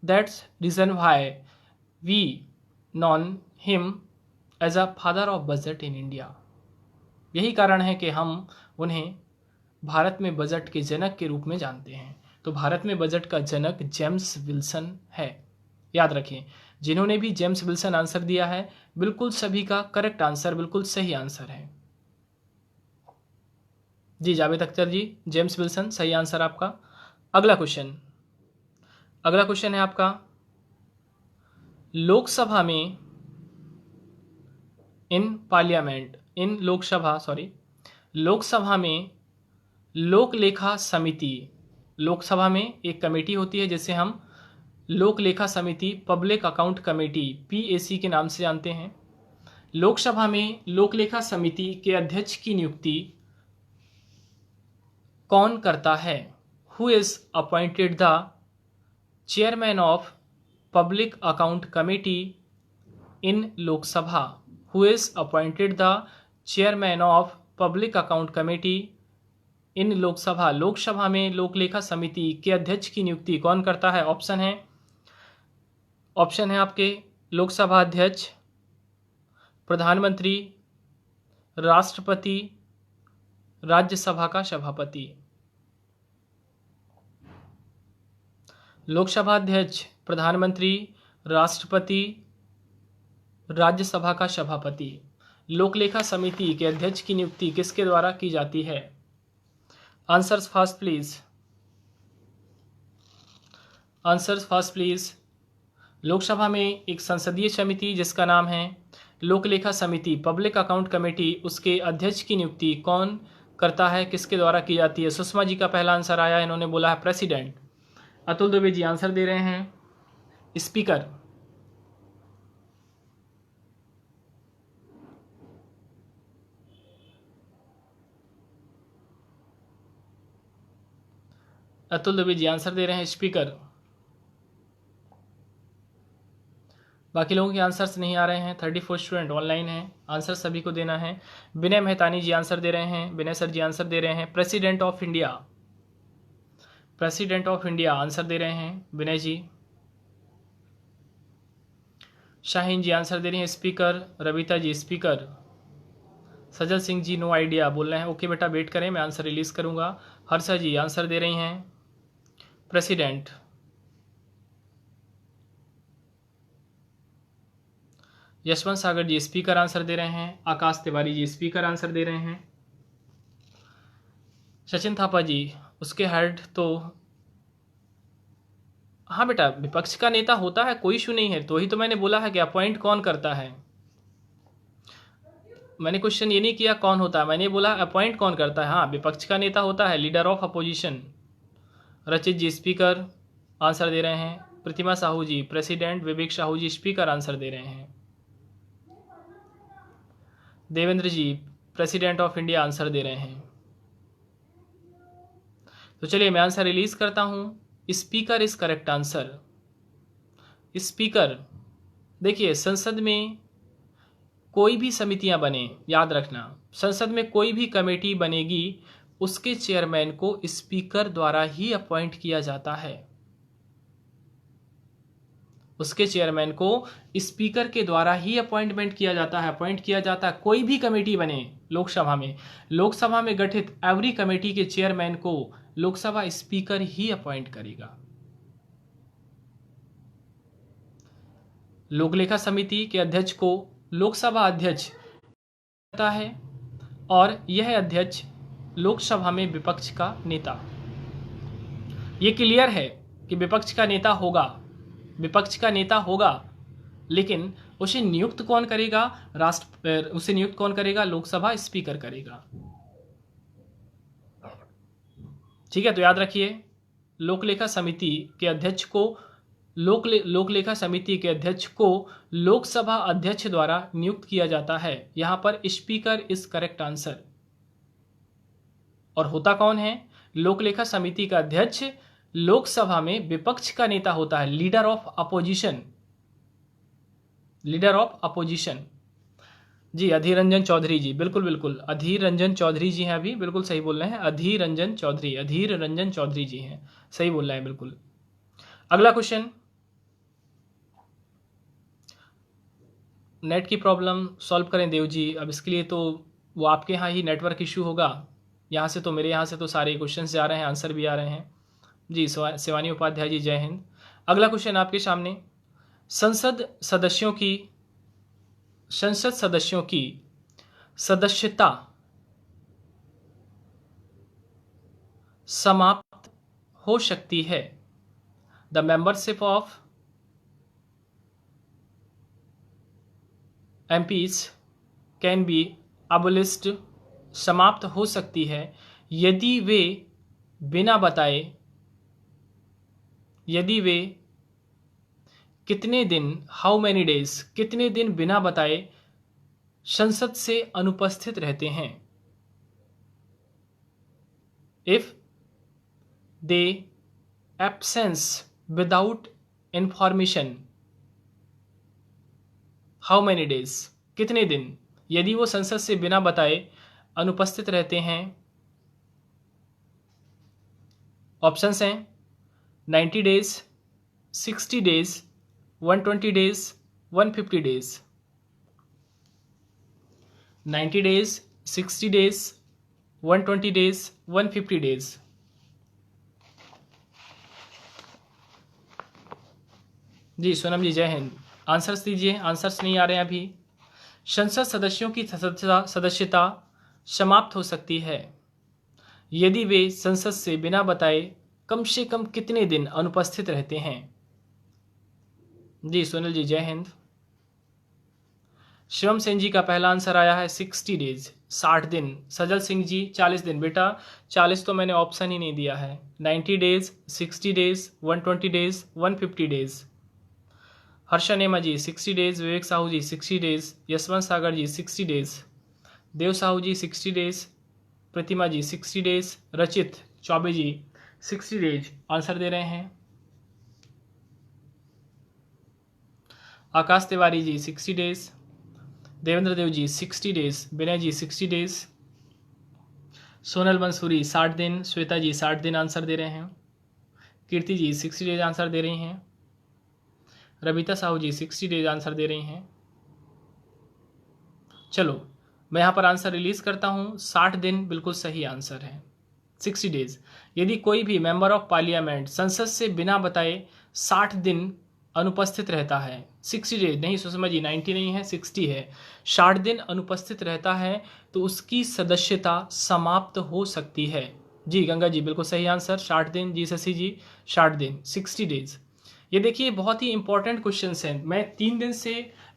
That's reason why we known him as a father of budget in India. यही कारण है कि हम उन्हें भारत में बजट के जनक के रूप में जानते हैं। तो भारत में बजट का जनक जेम्स विल्सन है, याद रखें। जिन्होंने भी जेम्स विल्सन आंसर दिया है बिल्कुल सभी का करेक्ट आंसर, बिल्कुल सही आंसर है। जी जावेद अख्तर जी, जेम्स विल्सन, सही आंसर आपका। अगला क्वेश्चन है आपका, लोकसभा में लोकसभा में लोक लेखा समिति, लोकसभा में एक कमेटी होती है जिसे हम लोक लेखा समिति, पब्लिक अकाउंट कमेटी, पीएसी के नाम से जानते हैं। लोकसभा में लोक लेखा समिति के अध्यक्ष की नियुक्ति कौन करता है? Who is appointed the chairman of public account committee in Lok Sabha? Who is appointed the chairman of public account committee in Lok Sabha? Lok Sabha में लोकलेखा समिति के अध्यक्ष की नियुक्ति कौन करता है? ऑप्शन है आपके, लोकसभा अध्यक्ष, प्रधानमंत्री, राष्ट्रपति, राज्यसभा का सभापति। लोकसभा अध्यक्ष, प्रधानमंत्री, राष्ट्रपति, राज्यसभा का सभापति। लोकलेखा समिति के अध्यक्ष की नियुक्ति किसके द्वारा की जाती है? Answers fast please. लोकसभा में एक संसदीय समिति जिसका नाम है लोकलेखा समिति, पब्लिक अकाउंट कमेटी, उसके अध्यक्ष की नियुक्ति कौन करता है, किसके द्वारा की जाती है? सुषमा जी का पहला आंसर आया, इन्होंने बोला है प्रेसिडेंट। अतुल दुबे जी आंसर दे रहे हैं स्पीकर। अतुल दुबे जी आंसर दे रहे हैं स्पीकर। बाकी लोगों के आंसर्स नहीं आ रहे हैं। 34 स्टूडेंट ऑनलाइन हैं, आंसर सभी को देना है। विनय मेहतानी जी आंसर दे रहे हैं, विनय सर जी आंसर दे रहे हैं प्रेसिडेंट ऑफ इंडिया आंसर दे रहे हैं विनय जी। शाहीन जी आंसर दे रही हैं स्पीकर। रविता जी स्पीकर। सजल सिंह जी नो आइडिया बोल रहे हैं। ओके बेटा वेट करें, मैं आंसर रिलीज करूंगा। हर्षा जी आंसर दे रही हैं प्रेसिडेंट। यशवंत सागर जी स्पीकर आंसर दे रहे हैं। आकाश तिवारी जी स्पीकर आंसर दे रहे हैं। सचिन थापा जी उसके हेड तो, हाँ बेटा विपक्ष का नेता होता है, कोई इशू नहीं है। तो ही तो मैंने बोला है कि अपॉइंट कौन करता है। मैंने क्वेश्चन ये नहीं किया कौन होता है, मैंने बोला अपॉइंट कौन करता है। हाँ विपक्ष का नेता होता है, लीडर ऑफ अपोजिशन। रचित जी स्पीकर आंसर दे रहे हैं। प्रतिमा साहू जी प्रेसिडेंट। विवेक साहू जी स्पीकर आंसर दे रहे हैं। देवेंद्र जी प्रेसिडेंट ऑफ इंडिया आंसर दे रहे हैं। तो चलिए मैं आंसर रिलीज करता हूं। Speaker is correct answer. Speaker, देखिए संसद में कोई भी समितियां बने, याद रखना संसद में कोई भी कमेटी बनेगी उसके चेयरमैन को स्पीकर द्वारा ही अपॉइंट किया जाता है। उसके चेयरमैन को स्पीकर के द्वारा ही अपॉइंट किया जाता है। कोई भी कमेटी बने लोकसभा में गठित एवरी कमेटी के चेयरमैन को लोकसभा स्पीकर ही अपॉइंट करेगा। लोकलेखा समिति के अध्यक्ष को लोकसभा अध्यक्ष होता है और यह अध्यक्ष लोकसभा में विपक्ष का नेता। यह क्लियर है कि विपक्ष का नेता होगा, लेकिन उसे नियुक्त कौन करेगा? लोकसभा स्पीकर करेगा। ठीक है, तो याद रखिए लोकलेखा समिति के अध्यक्ष को लोकलेखा समिति के अध्यक्ष को लोकसभा अध्यक्ष द्वारा नियुक्त किया जाता है। यहां पर स्पीकर इज करेक्ट आंसर। और होता कौन है? लोकलेखा समिति का अध्यक्ष लोकसभा में विपक्ष का नेता होता है, लीडर ऑफ अपोजिशन। जी अधीर रंजन चौधरी जी, बिल्कुल अधीर रंजन चौधरी जी हैं, अभी बिल्कुल सही बोल रहे हैं। अधीर रंजन चौधरी जी हैं, सही बोल रहे हैं बिल्कुल। अगला क्वेश्चन, नेट की प्रॉब्लम सॉल्व करें देव जी। अब इसके लिए तो वो आपके यहाँ ही नेटवर्क इशू होगा, यहाँ से तो मेरे यहाँ से तो सारे क्वेश्चन आ रहे हैं, आंसर भी आ रहे हैं। जी शिवानी उपाध्याय जी जय हिंद। अगला क्वेश्चन आपके सामने, संसद सदस्यों की सदस्यता समाप्त हो सकती है। The membership of MPs can be abolished, समाप्त हो सकती है यदि वे बिना बताए, यदि वे कितने दिन, हाउ मैनी डेज, कितने दिन बिना बताए संसद से अनुपस्थित रहते हैं। If they absence without information, how many days, कितने दिन, यदि वो संसद से बिना बताए अनुपस्थित रहते हैं। ऑप्शंस हैं 90 days, 60 days, 120 days, 150 days. 90 days, 60 days, 120 days, 150 days. जी सोनम जी जय हिंद। आंसर्स दीजिए, आंसर्स नहीं आ रहे हैं अभी। संसद सदस्यों की सदस्यता समाप्त हो सकती है यदि वे संसद से बिना बताए कम से कम कितने दिन अनुपस्थित रहते हैं। जी सुनील जी जय हिंद। शिवम सेन जी का पहला आंसर आया है 60 डेज, 60 दिन। सजल सिंह जी 40 दिन। बेटा 40 तो मैंने ऑप्शन ही नहीं दिया है। 90 days, 60 days, 120 days, 150 days. Harsha नेमा जी 60 डेज, विवेक साहू जी 60 डेज, यशवंत सागर जी 60 डेज, देव साहू जी 60 डेज, प्रतिमा जी 60 डेज, रचित चौबे जी 60 डेज आंसर दे रहे हैं। आकाश तिवारी जी 60 डेज, देवेंद्र देव जी 60 डेज, विनय जी 60 डेज, सोनल मंसूरी 60 दिन, श्वेता जी 60 दिन आंसर दे रहे हैं, कीर्ति जी 60 डेज आंसर दे रही हैं, रबीता साहू जी 60 डेज आंसर दे रही हैं। चलो मैं यहाँ पर आंसर रिलीज करता हूँ। 60 दिन बिल्कुल सही आंसर है, 60 डेज। यदि कोई भी मेंबर ऑफ पार्लियामेंट संसद से बिना बताए 60 दिन अनुपस्थित रहता है, 60 डेज नहीं सुषमा जी, 90 नहीं है, 60 है, 60 दिन अनुपस्थित रहता है तो उसकी सदस्यता समाप्त हो सकती है। जी गंगा जी बिल्कुल सही आंसर, 60 दिन। जी शशि जी 60 दिन, 60 डेज। ये देखिए बहुत ही इंपॉर्टेंट क्वेश्चंस हैं। मैं 3 दिन से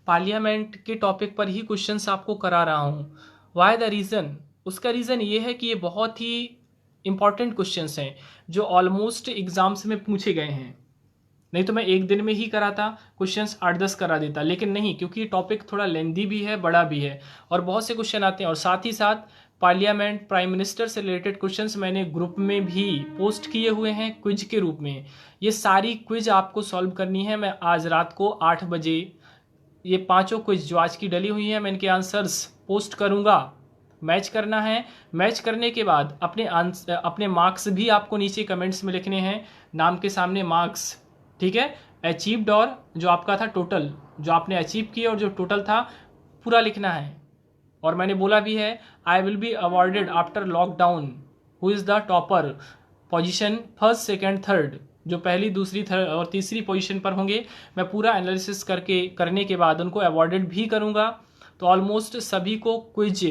पार्लियामेंट के टॉपिक पर ही क्वेश्चंस आपको करा रहा हूँ। वाई द रीज़न, उसका रीज़न ये है कि ये बहुत ही इंपॉर्टेंट क्वेश्चंस हैं जो ऑलमोस्ट एग्जाम्स में पूछे गए हैं। नहीं तो मैं एक दिन में ही कराता, क्वेश्चंस 8-10 करा देता, लेकिन नहीं, क्योंकि टॉपिक थोड़ा लेंदी भी है, बड़ा भी है और बहुत से क्वेश्चन आते हैं। और साथ ही साथ पार्लियामेंट, प्राइम मिनिस्टर से रिलेटेड क्वेश्चंस मैंने ग्रुप में भी पोस्ट किए हुए हैं क्विज के रूप में। ये सारी क्विज आपको सॉल्व करनी है। मैं आज रात को 8 बजे ये 5 क्विज जो आज की डली हुई है मैं इनके आंसर्स पोस्ट करूँगा। मैच करना है, मैच करने के बाद अपने मार्क्स भी आपको नीचे कमेंट्स में लिखने हैं, नाम के सामने मार्क्स, ठीक है। अचीव्ड और जो आपका था टोटल, जो आपने अचीव किया और जो टोटल था पूरा लिखना है। और मैंने बोला भी है I will be awarded after lockdown who is the topper, position first second third, जो पहली दूसरी थर्ड और तीसरी पोजीशन पर होंगे, मैं पूरा एनालिसिस करने के बाद उनको अवॉर्डेड भी करूँगा। तो ऑलमोस्ट सभी को क्विज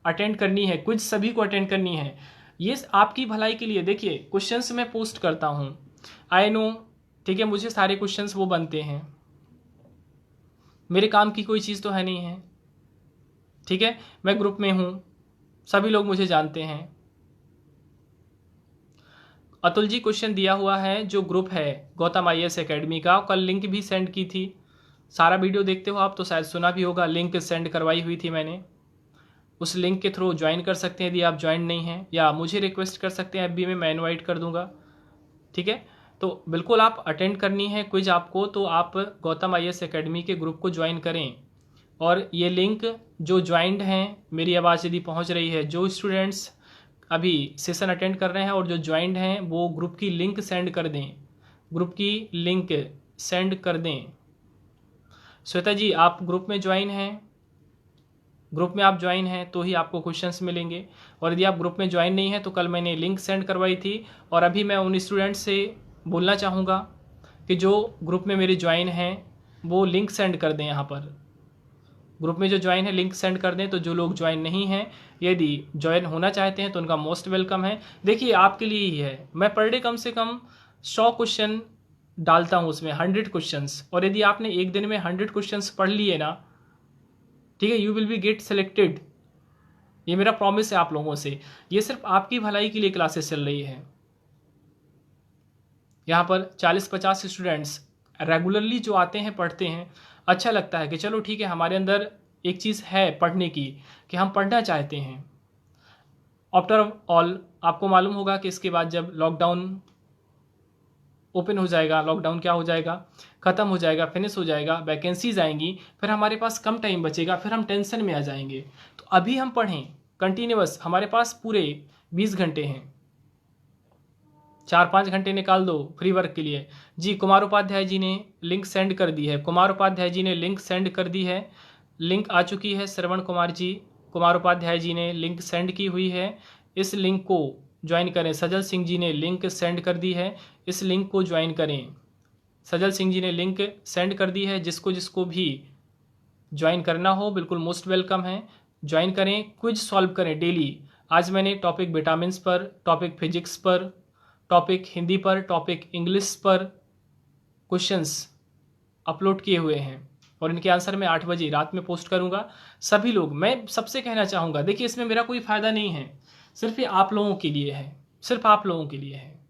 अटेंड करनी है, क्विज सभी को अटेंड करनी है। ये आपकी भलाई के लिए। देखिए क्वेश्चंस मैं पोस्ट करता हूँ, आई नो, ठीक है, मुझे सारे क्वेश्चंस वो बनते हैं, मेरे काम की कोई चीज़ तो है नहीं है, ठीक है। मैं ग्रुप में हूँ, सभी लोग मुझे जानते हैं। अतुल जी क्वेश्चन दिया हुआ है, जो ग्रुप है गौतम IAS एकेडमी का, कल लिंक भी सेंड की थी। सारा वीडियो देखते हो आप तो शायद सुना भी होगा, लिंक सेंड करवाई हुई थी मैंने। उस लिंक के थ्रू ज्वाइन कर सकते हैं यदि आप ज्वाइन नहीं हैं, या मुझे रिक्वेस्ट कर सकते हैं FB में, मैं इनवाइट कर दूंगा, ठीक है। तो बिल्कुल आप अटेंड करनी है क्विज आपको, तो आप गौतम IAS एकेडमी के ग्रुप को ज्वाइन करें। और ये लिंक जो ज्वाइंड हैं, मेरी आवाज़ यदि पहुंच रही है, जो स्टूडेंट्स अभी सेशन अटेंड कर रहे हैं और जो ज्वाइंड हैं वो ग्रुप की लिंक सेंड कर दें, ग्रुप की लिंक सेंड कर दें। श्वेता जी आप ग्रुप में ज्वाइन हैं, ग्रुप में आप ज्वाइन हैं तो ही आपको क्वेश्चंस मिलेंगे। और यदि आप ग्रुप में ज्वाइन नहीं हैं तो कल मैंने लिंक सेंड करवाई थी। और अभी मैं उन स्टूडेंट्स से बोलना चाहूँगा कि जो ग्रुप में मेरे ज्वाइन हैं वो लिंक सेंड कर दें यहाँ पर, ग्रुप में जो ज्वाइन है लिंक सेंड कर दें। तो जो लोग ज्वाइन नहीं हैं, यदि ज्वाइन होना चाहते हैं तो उनका मोस्ट वेलकम है। देखिए आपके लिए ही है, मैं पर डे कम से कम 100 क्वेश्चन डालता हूँ उसमें, 100 क्वेश्चंस, और यदि आपने एक दिन में 100 क्वेश्चंस पढ़ लिए ना, ठीक है, you will be get selected. ये मेरा प्रॉमिस है आप लोगों से। ये सिर्फ आपकी भलाई के लिए क्लासेस चल रही है। यहाँ पर 40-50 स्टूडेंट्स रेगुलरली जो आते हैं, पढ़ते हैं, अच्छा लगता है कि चलो ठीक है, हमारे अंदर एक चीज़ है पढ़ने की, कि हम पढ़ना चाहते हैं। आफ्टर ऑल आपको मालूम होगा कि इसके बाद जब लॉकडाउन ओपन हो जाएगा, लॉकडाउन क्या हो जाएगा, ख़त्म हो जाएगा, फिनिश हो जाएगा, वैकेंसीज आएंगी, फिर हमारे पास कम टाइम बचेगा, फिर हम टेंशन में आ जाएंगे। तो अभी हम पढ़ें कंटिन्यूअस, हमारे पास पूरे 20 घंटे हैं, 4-5 घंटे निकाल दो फ्री वर्क के लिए। जी कुमार उपाध्याय जी ने लिंक सेंड कर दी है, कुमार उपाध्याय जी ने लिंक सेंड कर दी है, लिंक आ चुकी है। श्रवण कुमार जी, कुमार उपाध्याय जी ने लिंक सेंड की हुई है, इस लिंक को ज्वाइन करें। सजल सिंह जी ने लिंक सेंड कर दी है, इस लिंक को ज्वाइन करें। सजल सिंह जी ने लिंक सेंड कर दी है, जिसको जिसको भी ज्वाइन करना हो बिल्कुल मोस्ट वेलकम है, ज्वाइन करें। क्विज सॉल्व करें डेली। आज मैंने टॉपिक विटामिन्स पर, टॉपिक फिजिक्स पर, टॉपिक हिंदी पर, टॉपिक इंग्लिश पर क्वेश्चंस अपलोड किए हुए हैं, और इनके आंसर मैं 8 बजे रात में पोस्ट करूंगा। सभी लोग, मैं सबसे कहना चाहूँगा, देखिए इसमें मेरा कोई फ़ायदा नहीं है, सिर्फ ये आप लोगों के लिए है, सिर्फ आप लोगों के लिए है।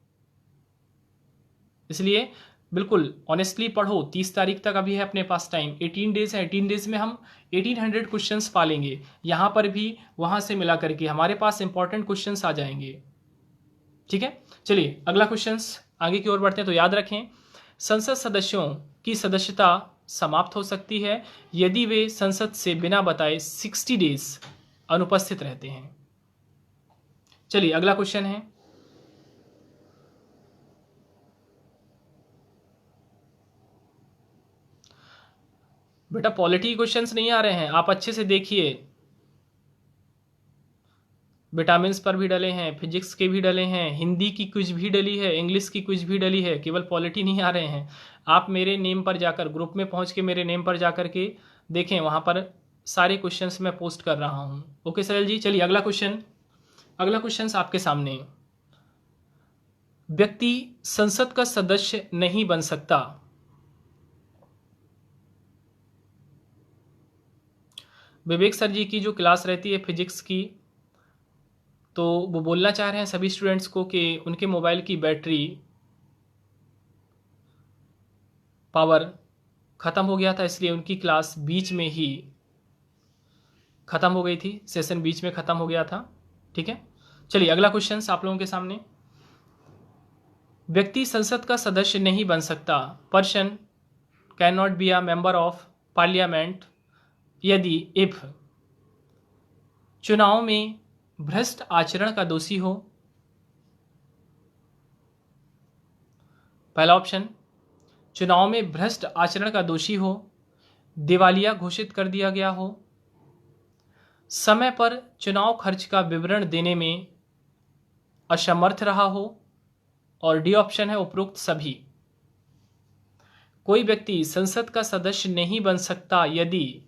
इसलिए बिल्कुल ऑनेस्टली पढ़ो। 30 तारीख तक अभी है अपने पास टाइम, 18 डेज है। 18 डेज में हम 1800 क्वेश्चंस पालेंगे, यहाँ पर भी वहाँ से मिला करके हमारे पास इंपॉर्टेंट क्वेश्चंस आ जाएंगे। ठीक है, चलिए अगला क्वेश्चंस आगे की ओर बढ़ते हैं। तो याद रखें, संसद सदस्यों की सदस्यता समाप्त हो सकती है यदि वे संसद से बिना बताए 60 डेज अनुपस्थित रहते हैं। चलिए अगला क्वेश्चन है, बेटा पॉलिटी क्वेश्चंस नहीं आ रहे हैं, आप अच्छे से देखिए। विटामिन्स पर भी डले हैं, फिजिक्स के भी डले हैं, हिंदी की क्विज भी डली है, इंग्लिश की क्विज भी डली है, केवल पॉलिटी नहीं आ रहे हैं। आप मेरे नेम पर जाकर, ग्रुप में पहुंच के मेरे नेम पर जाकर के देखें, वहां पर सारे क्वेश्चंस मैं पोस्ट कर रहा हूं। ओके सरल जी, चलिए अगला क्वेश्चन। अगला क्वेश्चन आपके सामने, व्यक्ति संसद का सदस्य नहीं बन सकता। विवेक सर जी की जो क्लास रहती है फिजिक्स की, तो वो बोलना चाह रहे हैं सभी स्टूडेंट्स को कि उनके मोबाइल की बैटरी पावर ख़त्म हो गया था, इसलिए उनकी क्लास बीच में ही ख़त्म हो गई थी, सेशन बीच में ख़त्म हो गया था। ठीक है, चलिए अगला क्वेश्चन आप लोगों के सामने, व्यक्ति संसद का सदस्य नहीं बन सकता, person can not be a member of parliament यदि इफ चुनाव में भ्रष्ट आचरण का दोषी हो। पहला ऑप्शन, चुनाव में भ्रष्ट आचरण का दोषी हो, दिवालिया घोषित कर दिया गया हो, समय पर चुनाव खर्च का विवरण देने में असमर्थ रहा हो, और डी ऑप्शन है उपरोक्त सभी। कोई व्यक्ति संसद का सदस्य नहीं बन सकता यदि,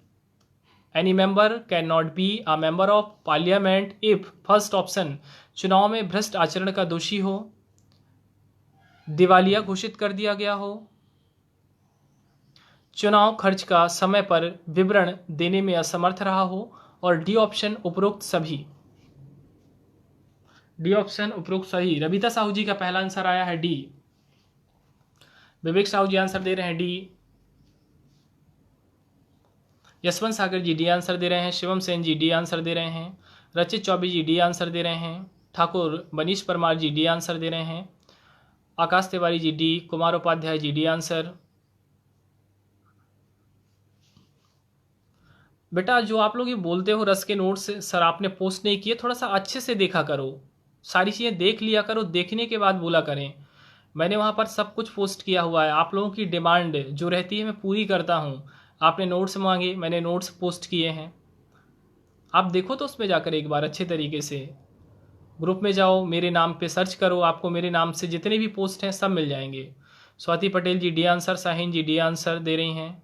any member can not be a member of parliament if, first option, चुनाव में भ्रष्ट आचरण का दोषी हो, दिवालिया घोषित कर दिया गया हो, चुनाव खर्च का समय पर विवरण देने में असमर्थ रहा हो, और डी ऑप्शन उपरोक्त सभी। डी ऑप्शन उपरोक्त सही। रविता साहू जी का पहला आंसर आया है डी। विवेक साहू जी आंसर दे रहे हैं D. Yashwant Sagar ji D answer दे रहे हैं, शिवम सेन जी डी आंसर दे रहे हैं, रचित चौबे जी डी आंसर दे रहे हैं, ठाकुर मनीष परमार जी डी आंसर दे रहे हैं, Akash Tiwari ji D, Kumar Upadhyay ji D answer. बेटा जो आप लोग ये बोलते हो रस के नोट्स सर आपने पोस्ट नहीं किए, थोड़ा सा अच्छे से देखा करो, सारी चीज़ें देख लिया करो, देखने के बाद बोला करें। मैंने वहाँ पर सब कुछ पोस्ट किया हुआ है, आप लोगों की डिमांड जो रहती है मैं पूरी करता हूँ। आपने नोट्स मांगे, मैंने नोट्स पोस्ट किए हैं, आप देखो तो उसमें जाकर एक बार अच्छे तरीके से। ग्रुप में जाओ, मेरे नाम पे सर्च करो, आपको मेरे नाम से जितने भी पोस्ट हैं सब मिल जाएंगे। Swati Patel ji D answer, Sahin ji D answer दे रही हैं,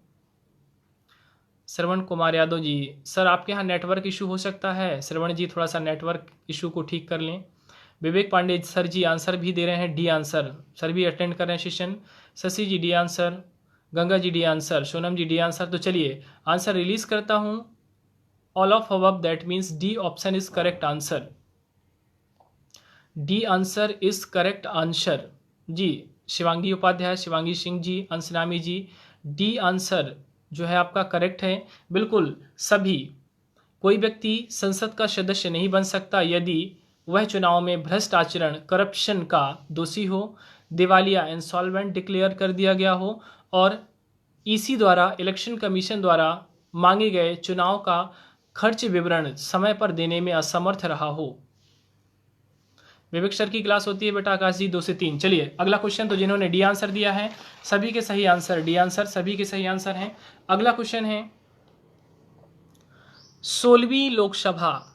श्रवण कुमार यादव जी, सर आपके यहाँ नेटवर्क इशू हो सकता है, श्रवण जी थोड़ा सा नेटवर्क इशू को ठीक कर लें। विवेक पांडे सर जी आंसर भी दे रहे हैं, डी आंसर, सर भी अटेंड कर रहे हैं session. Shashi ji D answer, Ganga ji D answer, Sonam ji D answer. तो चलिए आंसर रिलीज करता हूँ। All of above, that means D option is correct answer. D answer is correct answer ji. Shivangi Upadhyay, Shivangi Singh ji, Anshnami ji, D answer जो है आपका करेक्ट है। बिल्कुल सभी, कोई व्यक्ति संसद का सदस्य नहीं बन सकता यदि वह चुनाव में भ्रष्ट आचरण, करप्शन का दोषी हो, दिवालिया इंसॉल्वेंट डिक्लेयर कर दिया गया हो और ईसी द्वारा, इलेक्शन कमीशन द्वारा मांगे गए चुनाव का खर्च विवरण समय पर देने में असमर्थ रहा हो। विवेक सर की क्लास होती है बेटा आकाश जी 2 से 3। चलिए अगला क्वेश्चन, तो जिन्होंने डी आंसर दिया है सभी के सही आंसर, डी आंसर सभी के सही आंसर हैं। अगला क्वेश्चन है 16वीं लोकसभा।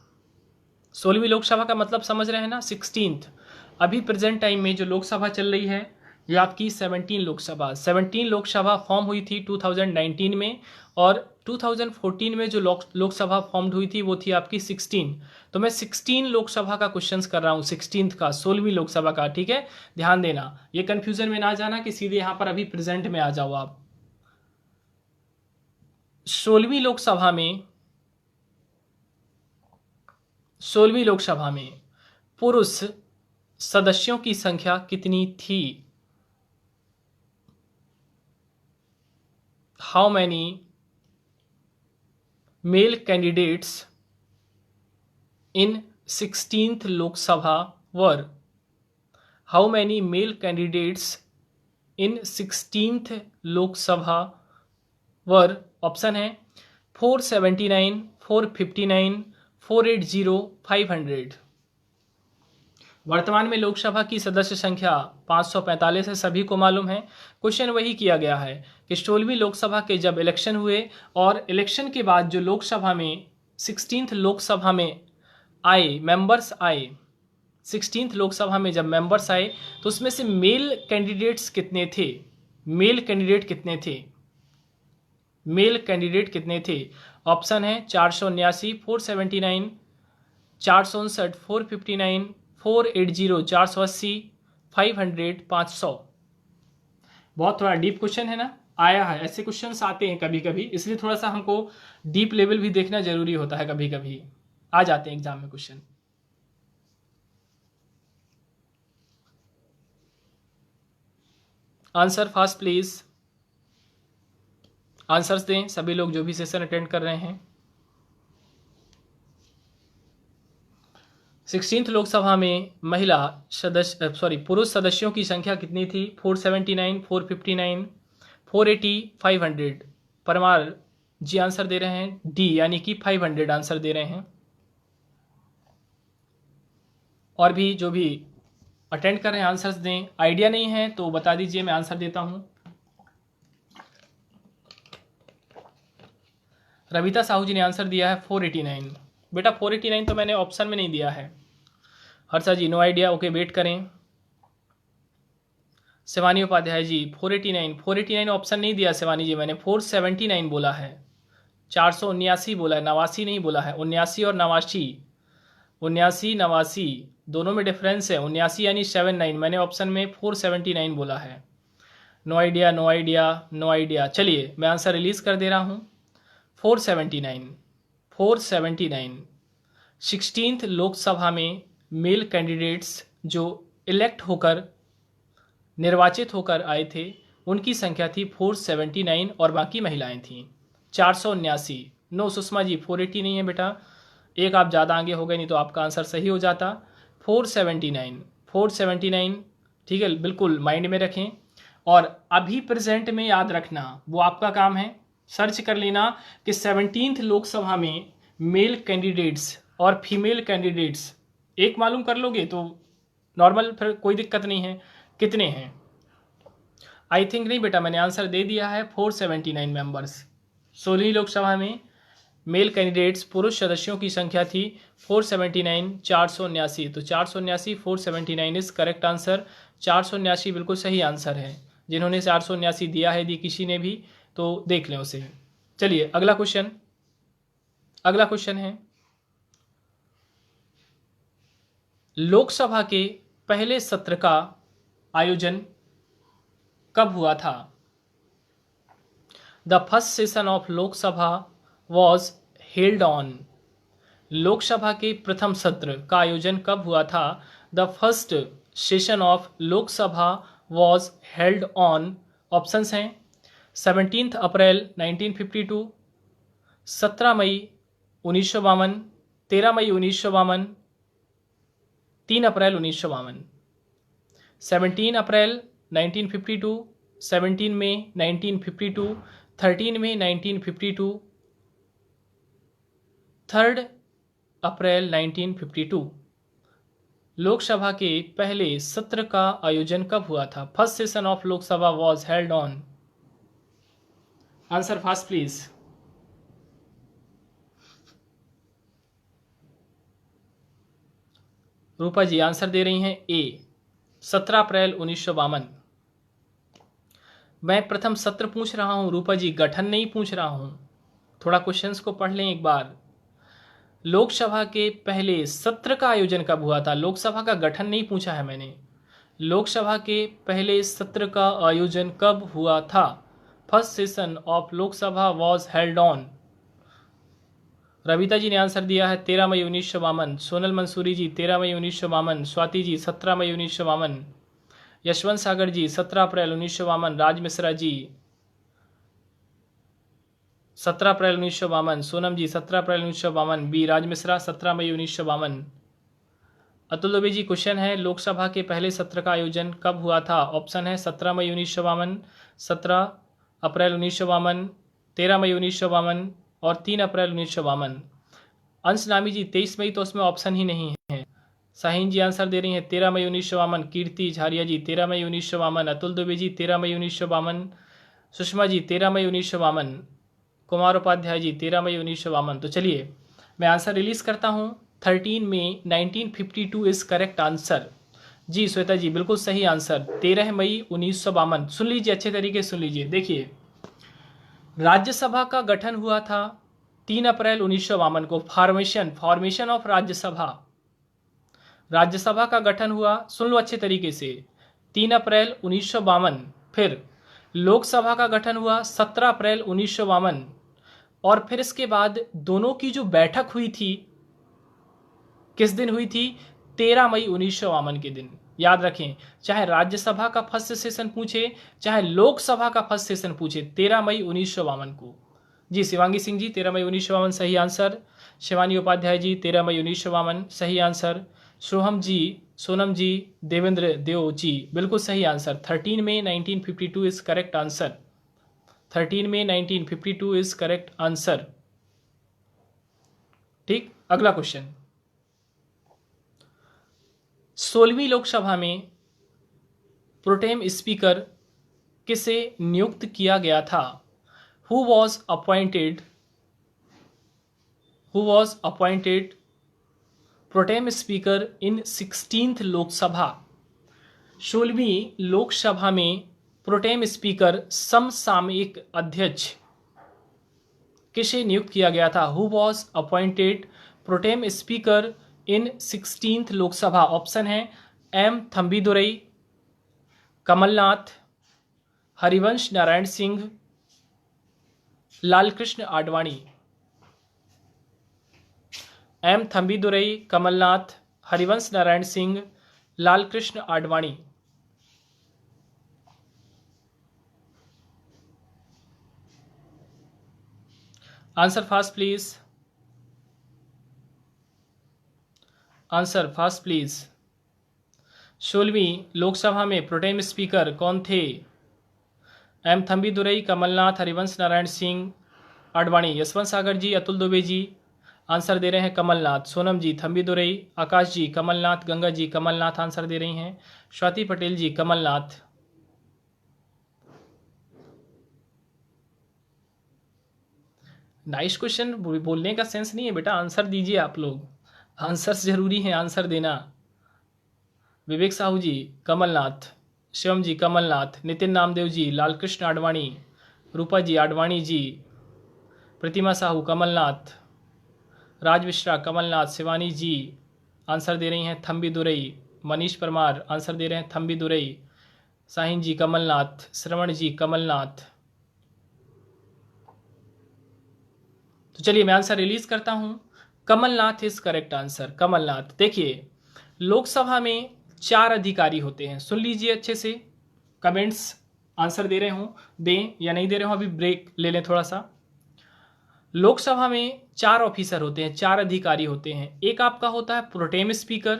16वीं लोकसभा का मतलब समझ रहे हैं ना, 16th। अभी प्रेजेंट टाइम में जो लोकसभा चल रही है ये आपकी 17 लोकसभा। 17 लोकसभा फॉर्म हुई थी 2019 में, और 2014 में जो लोकसभा फॉर्म हुई थी वो थी आपकी 16। तो मैं 16 लोकसभा का क्वेश्चंस कर रहा हूँ, 16th का, 16वीं लोकसभा का। ठीक है, ध्यान देना, ये कंफ्यूजन में ना जाना कि सीधे यहाँ पर अभी प्रेजेंट में आ जाओ आप। 16वीं लोकसभा में पुरुष सदस्यों की संख्या कितनी थी? How many male candidates in 16th Lok Sabha were? How many male candidates in 16th Lok Sabha were? Option है 479, 459, 480, 500। वर्तमान में लोकसभा की सदस्य संख्या 545 है, सभी को मालूम है। क्वेश्चन वही किया गया है कि 16वीं लोकसभा के जब इलेक्शन हुए और इलेक्शन के बाद जो लोकसभा में 16th लोकसभा में आए, मेंबर्स आए, 16th लोकसभा में जब मेंबर्स आए तो उसमें से मेल कैंडिडेट्स कितने थे? मेल कैंडिडेट कितने थे? मेल कैंडिडेट कितने थे? ऑप्शन है 479, 479, 459, 459, 480, 480, 500, 500। बहुत थोड़ा डीप क्वेश्चन है ना, आया है, ऐसे क्वेश्चंस आते हैं कभी कभी, इसलिए थोड़ा सा हमको डीप लेवल भी देखना जरूरी होता है, कभी कभी आ जाते हैं एग्जाम में question. Answer fast please, answers दें सभी लोग जो भी सेशन अटेंड कर रहे हैं। 16th लोकसभा में महिला सदस्य पुरुष सदस्यों की संख्या कितनी थी? 479, 459, 480, 500। परमार जी आंसर दे रहे हैं डी, यानी कि 500 आंसर दे रहे हैं। और भी जो भी अटेंड कर रहे हैं आंसर्स दें, आइडिया नहीं है तो बता दीजिए, मैं आंसर देता हूं। रविता साहू जी ने आंसर दिया है 489। बेटा 489 तो मैंने ऑप्शन में नहीं दिया है। हर्षा जी नो आइडिया, ओके वेट करें। शिवानी उपाध्याय जी 489 ऑप्शन नहीं दिया शिवानी जी, मैंने 479 बोला है, 479 बोला है, 89 नहीं बोला है। 79 और 89, 79 89 दोनों में डिफरेंस है, 79 यानी 79, मैंने ऑप्शन में 479 बोला है। No idea, no idea, no idea. चलिए मैं आंसर रिलीज कर दे रहा हूँ। 479 16th लोकसभा में मेल कैंडिडेट्स जो इलेक्ट होकर, निर्वाचित होकर आए थे, उनकी संख्या थी 479 और बाकी महिलाएं थीं 479। नो सुषमा जी 480 नहीं है बेटा, एक आप ज़्यादा आगे हो गए, नहीं तो आपका आंसर सही हो जाता। 479, ठीक है, बिल्कुल माइंड में रखें। और अभी प्रेजेंट में याद रखना, वो आपका काम है, सर्च कर लेना कि 17th लोकसभा में मेल कैंडिडेट्स और फीमेल कैंडिडेट्स एक मालूम कर लोगे तो नॉर्मल, फिर कोई दिक्कत नहीं है। कितने हैं? आई थिंक नहीं बेटा, मैंने आंसर दे दिया है 479 मेंबर्स। 16वीं लोकसभा में मेल कैंडिडेट्स, पुरुष सदस्यों की संख्या थी 479, 479। तो 479, 479 इज करेक्ट आंसर। 479 बिल्कुल सही आंसर है। जिन्होंने 479 दिया है, यदि किसी ने भी, तो देख लें उसे। चलिए अगला क्वेश्चन है, लोकसभा के पहले सत्र का आयोजन कब हुआ था? The first session of Lok Sabha was held on. Lok Sabha के प्रथम सत्र का आयोजन कब हुआ था? The first session of Lok Sabha was held on. Options हैं 17 अप्रैल 1952, 17 मई 1952, 13 मई 1952, 3 अप्रैल 1952। 17 अप्रैल 1952, 17 मई 1952, 13 मई 1952, 3 अप्रैल 1952। लोकसभा के पहले सत्र का आयोजन कब हुआ था? First session of Lok Sabha was held on. Answer fast please. Rupa ji answer दे रही हैं ए, 17 अप्रैल 1952। मैं प्रथम सत्र पूछ रहा हूं रूपा जी, गठन नहीं पूछ रहा हूं। थोड़ा क्वेश्चंस को पढ़ लें एक बार। लोकसभा के पहले सत्र का आयोजन कब हुआ था? लोकसभा का गठन नहीं पूछा है मैंने। लोकसभा के पहले सत्र का आयोजन कब हुआ था? First session of Lok Sabha was held on. Ravita ji ने आंसर दिया है 13 मई 1952। सोनल मंसूरी जी 13 मई 1952। स्वाति जी 17 मई 1952। यशवंत सागर जी 17 अप्रैल 1952। राज मिश्रा जी 17 अप्रैल 1952। सोनम जी 17 अप्रैल 1952। बी राज मिश्रा 17 मई 1952। अतुल दुबे जी क्वेश्चन है, लोकसभा के पहले सत्र का आयोजन कब हुआ था? ऑप्शन है 17 मई 1952, 17 अप्रैल 1952, 13 मई 1952 और 3 अप्रैल 1952। अंश नामी जी 23 मई, तो उसमें ऑप्शन ही नहीं है। शाहीन जी आंसर दे रही हैं 13 मई 1952। कीर्ति झारिया जी 13 मई 1952। अतुल दुबे जी 13 मई 1952। सुषमा जी 13 मई 1952। कुमार उपाध्याय जी 13 मई 1952। तो चलिए मैं आंसर रिलीज करता हूं। 13 मई 1952 इज करेक्ट आंसर। जी श्वेता जी बिल्कुल सही आंसर, 13 मई 1952। सुन लीजिए, अच्छे तरीके से सुन लीजिए। देखिए, राज्यसभा का गठन हुआ था 3 अप्रैल 1952 को। फॉर्मेशन ऑफ राज्यसभा का गठन हुआ, सुन लो अच्छे तरीके से, 3 अप्रैल 1952। फिर लोकसभा का गठन हुआ 17 अप्रैल 1952 और फिर इसके बाद दोनों की जो बैठक हुई थी किस दिन हुई थी? 13 मई 1952 के दिन। याद रखें, चाहे राज्यसभा का फर्स्ट सेशन पूछे चाहे लोकसभा का फर्स्ट सेशन पूछे, 13 मई 1952 को। जी शिवांगी सिंह जी 13 मई 1952 सही आंसर। शिवानी उपाध्याय जी 13 मई 1952 सही आंसर। सोहम जी, सोनम जी, देवेंद्र देव जी बिल्कुल सही आंसर। 13 मई 1952 इज करेक्ट आंसर। 13 मई 1952 इज करेक्ट आंसर। ठीक, अगला क्वेश्चन। 16वीं लोकसभा में प्रोटेम स्पीकर किसे नियुक्त किया गया था? Who was appointed protem speaker in 16th Lok Sabha? 16वीं लोकसभा में प्रोटेम स्पीकर समसामयिक अध्यक्ष किसे नियुक्त किया गया था? Who was appointed protem speaker in 16th Lok Sabha? Option है M Thambidurai, Kamal Nath, Harivansh Narayan Singh, Lal Krishna Advani. M Thambidurai, Kamal Nath, Harivansh Narayan Singh, Lal Krishna Advani. Answer fast please, answer fast please. 16वीं लोकसभा में प्रोटेम स्पीकर कौन थे? एम थम्बीदुरई, कमलनाथ, हरिवंश नारायण सिंह, आडवाणी। यशवंत सागर जी, अतुल दुबे जी आंसर दे रहे हैं कमलनाथ। सोनम जी थम्बीदुरई, आकाश जी कमलनाथ, गंगा जी कमलनाथ आंसर दे रही हैं। स्वाति पटेल जी कमलनाथ। नाइस क्वेश्चन, बोलने का सेंस नहीं है बेटा, आंसर दीजिए आप लोग, आंसर्स जरूरी है, आंसर देना। विवेक साहू जी कमलनाथ, शिवम जी कमलनाथ, नितिन नामदेव जी, लालकृष्ण आडवाणी, रूपा जी आडवाणी जी, प्रतिमा साहू कमलनाथ, राज मिश्रा कमलनाथ, शिवानी जी आंसर दे रही हैं थम्बी दुरई, मनीष परमार आंसर दे रहे हैं थम्बी दुरई, साहिन जी कमलनाथ, श्रवण जी कमलनाथ। तो चलिए मैं आंसर रिलीज करता हूं, Kamal Nath is correct answer, Kamal Nath. देखिए लोकसभा में 4 अधिकारी होते हैं, सुन लीजिए अच्छे से, कमेंट्स आंसर दे रहे हो दें या नहीं दे रहे हो, अभी ब्रेक ले लें थोड़ा सा। लोकसभा में 4 ऑफिसर होते हैं, 4 अधिकारी होते हैं। एक आपका होता है प्रोटेम स्पीकर,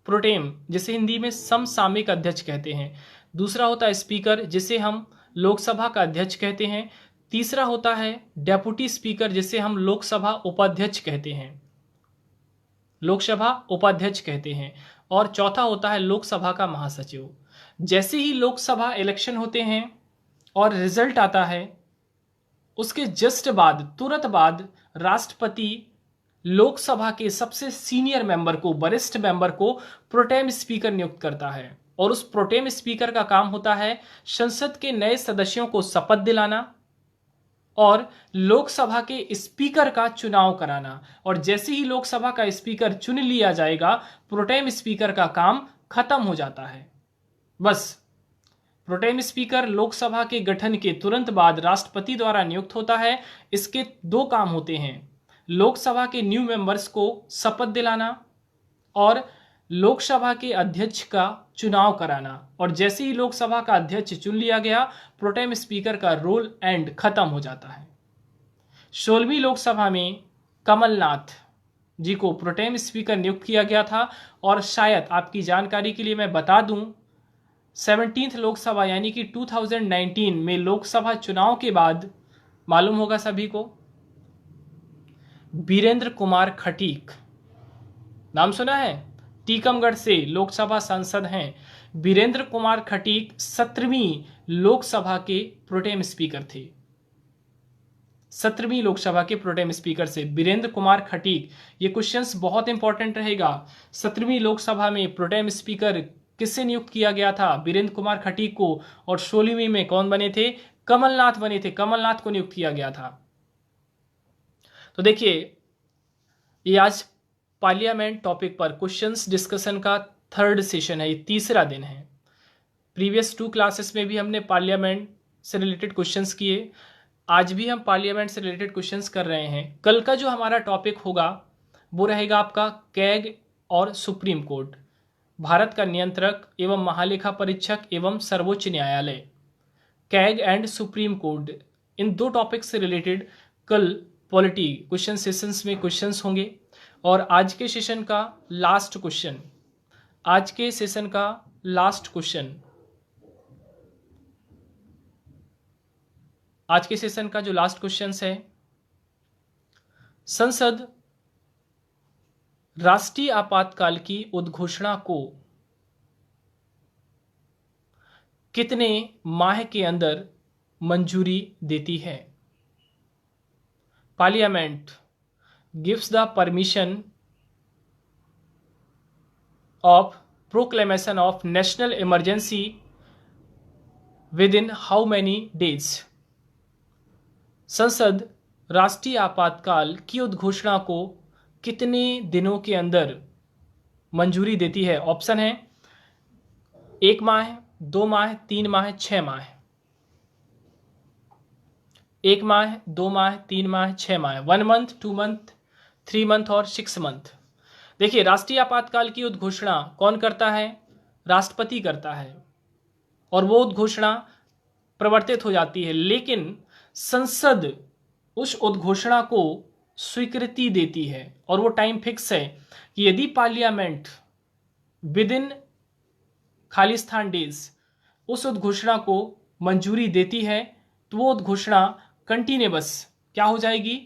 प्रोटेम जिसे हिंदी में समसामयिक अध्यक्ष कहते हैं। दूसरा होता है स्पीकर जिसे हम लोकसभा का अध्यक्ष कहते हैं। तीसरा होता है डेप्यूटी स्पीकर जिसे हम लोकसभा उपाध्यक्ष कहते हैं, लोकसभा उपाध्यक्ष कहते हैं। और चौथा होता है लोकसभा का महासचिव। जैसे ही लोकसभा इलेक्शन होते हैं और रिजल्ट आता है, उसके जस्ट बाद, तुरंत बाद राष्ट्रपति लोकसभा के सबसे सीनियर मेंबर को, वरिष्ठ मेंबर को प्रोटेम स्पीकर नियुक्त करता है। और उस प्रोटेम स्पीकर का काम होता है संसद के नए सदस्यों को शपथ दिलाना और लोकसभा के स्पीकर का चुनाव कराना। और जैसे ही लोकसभा का स्पीकर चुन लिया जाएगा, प्रोटेम स्पीकर का काम खत्म हो जाता है। बस प्रोटेम स्पीकर लोकसभा के गठन के तुरंत बाद राष्ट्रपति द्वारा नियुक्त होता है। इसके 2 काम होते हैं, लोकसभा के न्यू मेंबर्स को शपथ दिलाना और लोकसभा के अध्यक्ष का चुनाव कराना। और जैसे ही लोकसभा का अध्यक्ष चुन लिया गया, प्रोटेम स्पीकर का रोल एंड खत्म हो जाता है। 16वीं लोकसभा में कमलनाथ जी को प्रोटेम स्पीकर नियुक्त किया गया था। और शायद आपकी जानकारी के लिए मैं बता दूं, 17th लोकसभा यानी कि 2019 में लोकसभा चुनाव के बाद, मालूम होगा सभी को, वीरेंद्र कुमार खटीक, नाम सुना है, टीकमगढ़ से लोकसभा सांसद हैं। वीरेंद्र कुमार खटीक 17वीं लोकसभा के प्रोटेम स्पीकर थे। 17वीं लोकसभा के प्रोटेम स्पीकर से वीरेंद्र कुमार खटीक। ये क्वेश्चंस बहुत इंपॉर्टेंट रहेगा। 17वीं लोकसभा में प्रोटेम स्पीकर किससे नियुक्त किया गया था? वीरेंद्र कुमार खटीक को। और 16वीं में कौन बने थे? कमलनाथ बने थे, कमलनाथ को नियुक्त किया गया था। तो देखिए, ये आज पार्लियामेंट टॉपिक पर क्वेश्चंस डिस्कशन का 3rd सेशन है, ये 3रा दिन है। प्रीवियस 2 क्लासेस में भी हमने पार्लियामेंट से रिलेटेड क्वेश्चंस किए, आज भी हम पार्लियामेंट से रिलेटेड क्वेश्चंस कर रहे हैं। कल का जो हमारा टॉपिक होगा वो रहेगा आपका कैग और सुप्रीम कोर्ट, भारत का नियंत्रक एवं महालेखा परीक्षक एवं सर्वोच्च न्यायालय, CAG and supreme court. In 2 topic से रिलेटेड कल पॉलिटी क्वेश्चन सेशंस में क्वेश्चंस होंगे। और आज के सेशन का लास्ट क्वेश्चन, आज के सेशन का लास्ट क्वेश्चन, आज के सेशन का जो लास्ट क्वेश्चन है, संसद राष्ट्रीय आपातकाल की उद्घोषणा को कितने माह के अंदर मंजूरी देती है? Parliament gives the permission of proclamation of national emergency within how many days? संसद राष्ट्रीय आपातकाल की उद्घोषणा को कितने दिनों के अंदर मंजूरी देती है? ऑप्शन है 1 माह, 2 माह, 3 माह, 6 माह। 1 माह, 2 माह, 3 माह, 6 माह, 1 मंथ, 2 मंथ, 3 मंथ और 6 मंथ। देखिए, राष्ट्रीय आपातकाल की उद्घोषणा कौन करता है? राष्ट्रपति करता है और वो उद्घोषणा प्रवर्तित हो जाती है। लेकिन संसद उस उद्घोषणा को स्वीकृति देती है और वो टाइम फिक्स है कि यदि parliament with in Khalistan days उस उद्घोषणा को मंजूरी देती है तो वो उद्घोषणा कंटिन्यूअस क्या हो जाएगी?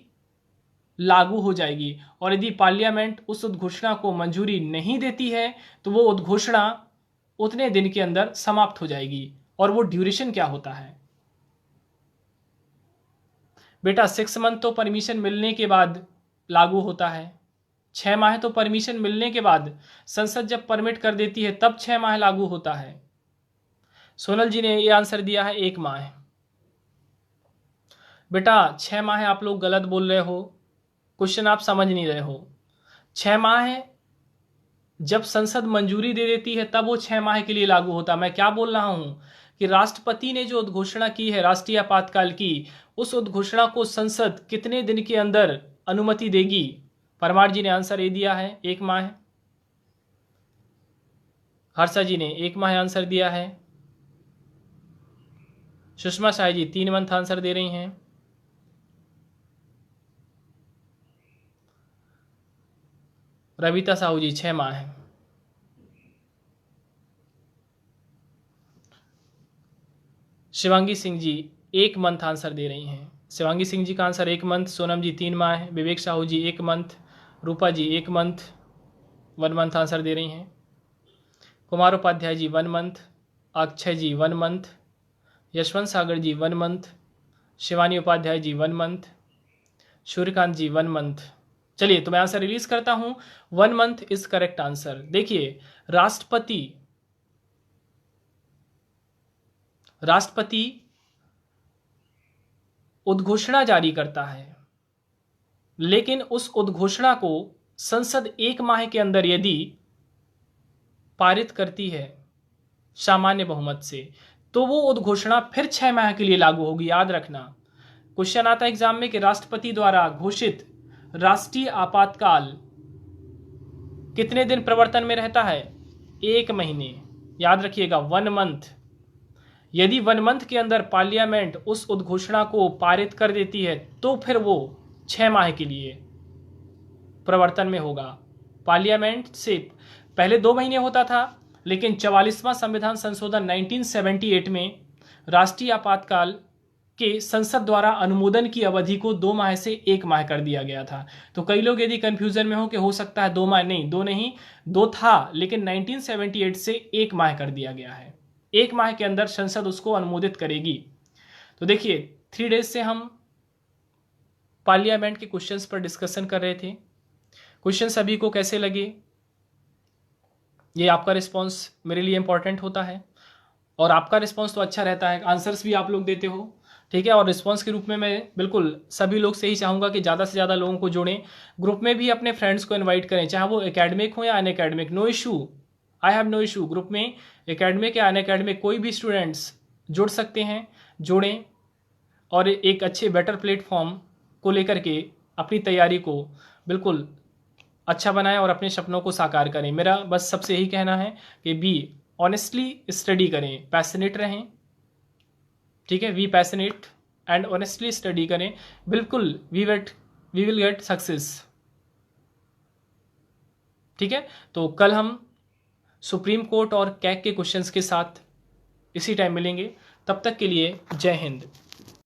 लागू हो जाएगी। और यदि पार्लियामेंट उस उद्घोषणा को मंजूरी नहीं देती है तो वो उद्घोषणा उतने दिन के अंदर समाप्त हो जाएगी। और वो ड्यूरेशन क्या होता है बेटा? 6 मंथ तो परमिशन मिलने के बाद लागू होता है, 6 माह तो परमिशन मिलने के बाद, संसद जब परमिट कर देती है तब 6 माह लागू होता है। सोनल जी ने ये आंसर दिया है 1 माह। बेटा 6 माह आप लोग गलत बोल रहे हो, क्वेश्चन आप समझ नहीं रहे हो। 6 माह जब संसद मंजूरी दे देती है तब वो 6 माह के लिए लागू होता है। मैं क्या बोल रहा हूं कि राष्ट्रपति ने जो उद्घोषणा की है राष्ट्रीय आपातकाल की, उस उद्घोषणा को संसद कितने दिन के अंदर अनुमति देगी? परमार जी ने आंसर ए दिया है 1 माह। हर्षा जी ने 1 माह आंसर दिया है। सुषमा शाही जी 3 मंथ आंसर दे रही हैं। रविता साहू जी 6 माह है। शिवांगी सिंह जी 1 मंथ आंसर दे रही हैं। शिवांगी सिंह जी का आंसर 1 मंथ। सोनम जी 3 माह है। विवेक साहू जी 1 मंथ। रूपा जी 1 मंथ 1 मंथ आंसर दे रही हैं। कुमार उपाध्याय जी 1 मंथ। अक्षय जी 1 मंथ। यशवंत सागर जी 1 मंथ। शिवानी उपाध्याय जी 1 मंथ। सूर्यकांत जी 1 मंथ। चलिए तो मैं आंसर रिलीज करता हूं। 1 मंथ इज करेक्ट आंसर। देखिए राष्ट्रपति उद्घोषणा जारी करता है, लेकिन उस उद्घोषणा को संसद 1 माह के अंदर यदि पारित करती है सामान्य बहुमत से, तो वो उद्घोषणा फिर 6 माह के लिए लागू होगी। याद रखना, क्वेश्चन आता है एग्जाम में कि राष्ट्रपति द्वारा घोषित राष्ट्रीय आपातकाल कितने दिन प्रवर्तन में रहता है? 1 महीने। याद रखिएगा 1 मंथ। यदि 1 मंथ के अंदर पार्लियामेंट उस उद्घोषणा को पारित कर देती है तो फिर वो 6 माह के लिए प्रवर्तन में होगा। पार्लियामेंट से पहले 2 महीने होता था, लेकिन 44वां संविधान संशोधन 1978 में राष्ट्रीय आपातकाल के संसद द्वारा अनुमोदन की अवधि को 2 माह से 1 माह कर दिया गया था। तो कई लोग यदि कंफ्यूजन में हो कि हो सकता है 2 माह, नहीं 2 नहीं, 2 था, लेकिन 1978 से 1 माह कर दिया गया है। 1 माह के अंदर संसद उसको अनुमोदित करेगी। तो देखिए 3 डेज से हम पार्लियामेंट के क्वेश्चंस पर डिस्कशन कर रहे थे। क्वेश्चन सभी को कैसे लगे? ये आपका रिस्पांस मेरे लिए इंपॉर्टेंट होता है, और आपका रिस्पांस तो अच्छा रहता है, आंसर्स भी आप लोग देते हो, ठीक है। और रिस्पांस के रूप में मैं बिल्कुल सभी लोग से ही चाहूँगा कि ज़्यादा से ज़्यादा लोगों को जोड़ें। ग्रुप में भी अपने फ्रेंड्स को इन्वाइट करें, चाहे वो एकेडमिक हो या unacademic, no issue, I have no issue. Group में एकेडमिक या अन एकेडमिक कोई भी स्टूडेंट्स जुड़ सकते हैं, जोड़ें, और एक अच्छे बेटर प्लेटफॉर्म को लेकर के अपनी तैयारी को बिल्कुल अच्छा बनाएं और अपने सपनों को साकार करें। मेरा बस सबसे यही कहना है कि बी ऑनेस्टली स्टडी करें, पैशनेट रहें, ठीक है, be passionate and honestly study करें, बिल्कुल वी विल गेट सक्सेस, ठीक है। तो कल हम सुप्रीम कोर्ट और कैग के क्वेश्चंस के साथ इसी टाइम मिलेंगे। तब तक के लिए जय हिंद।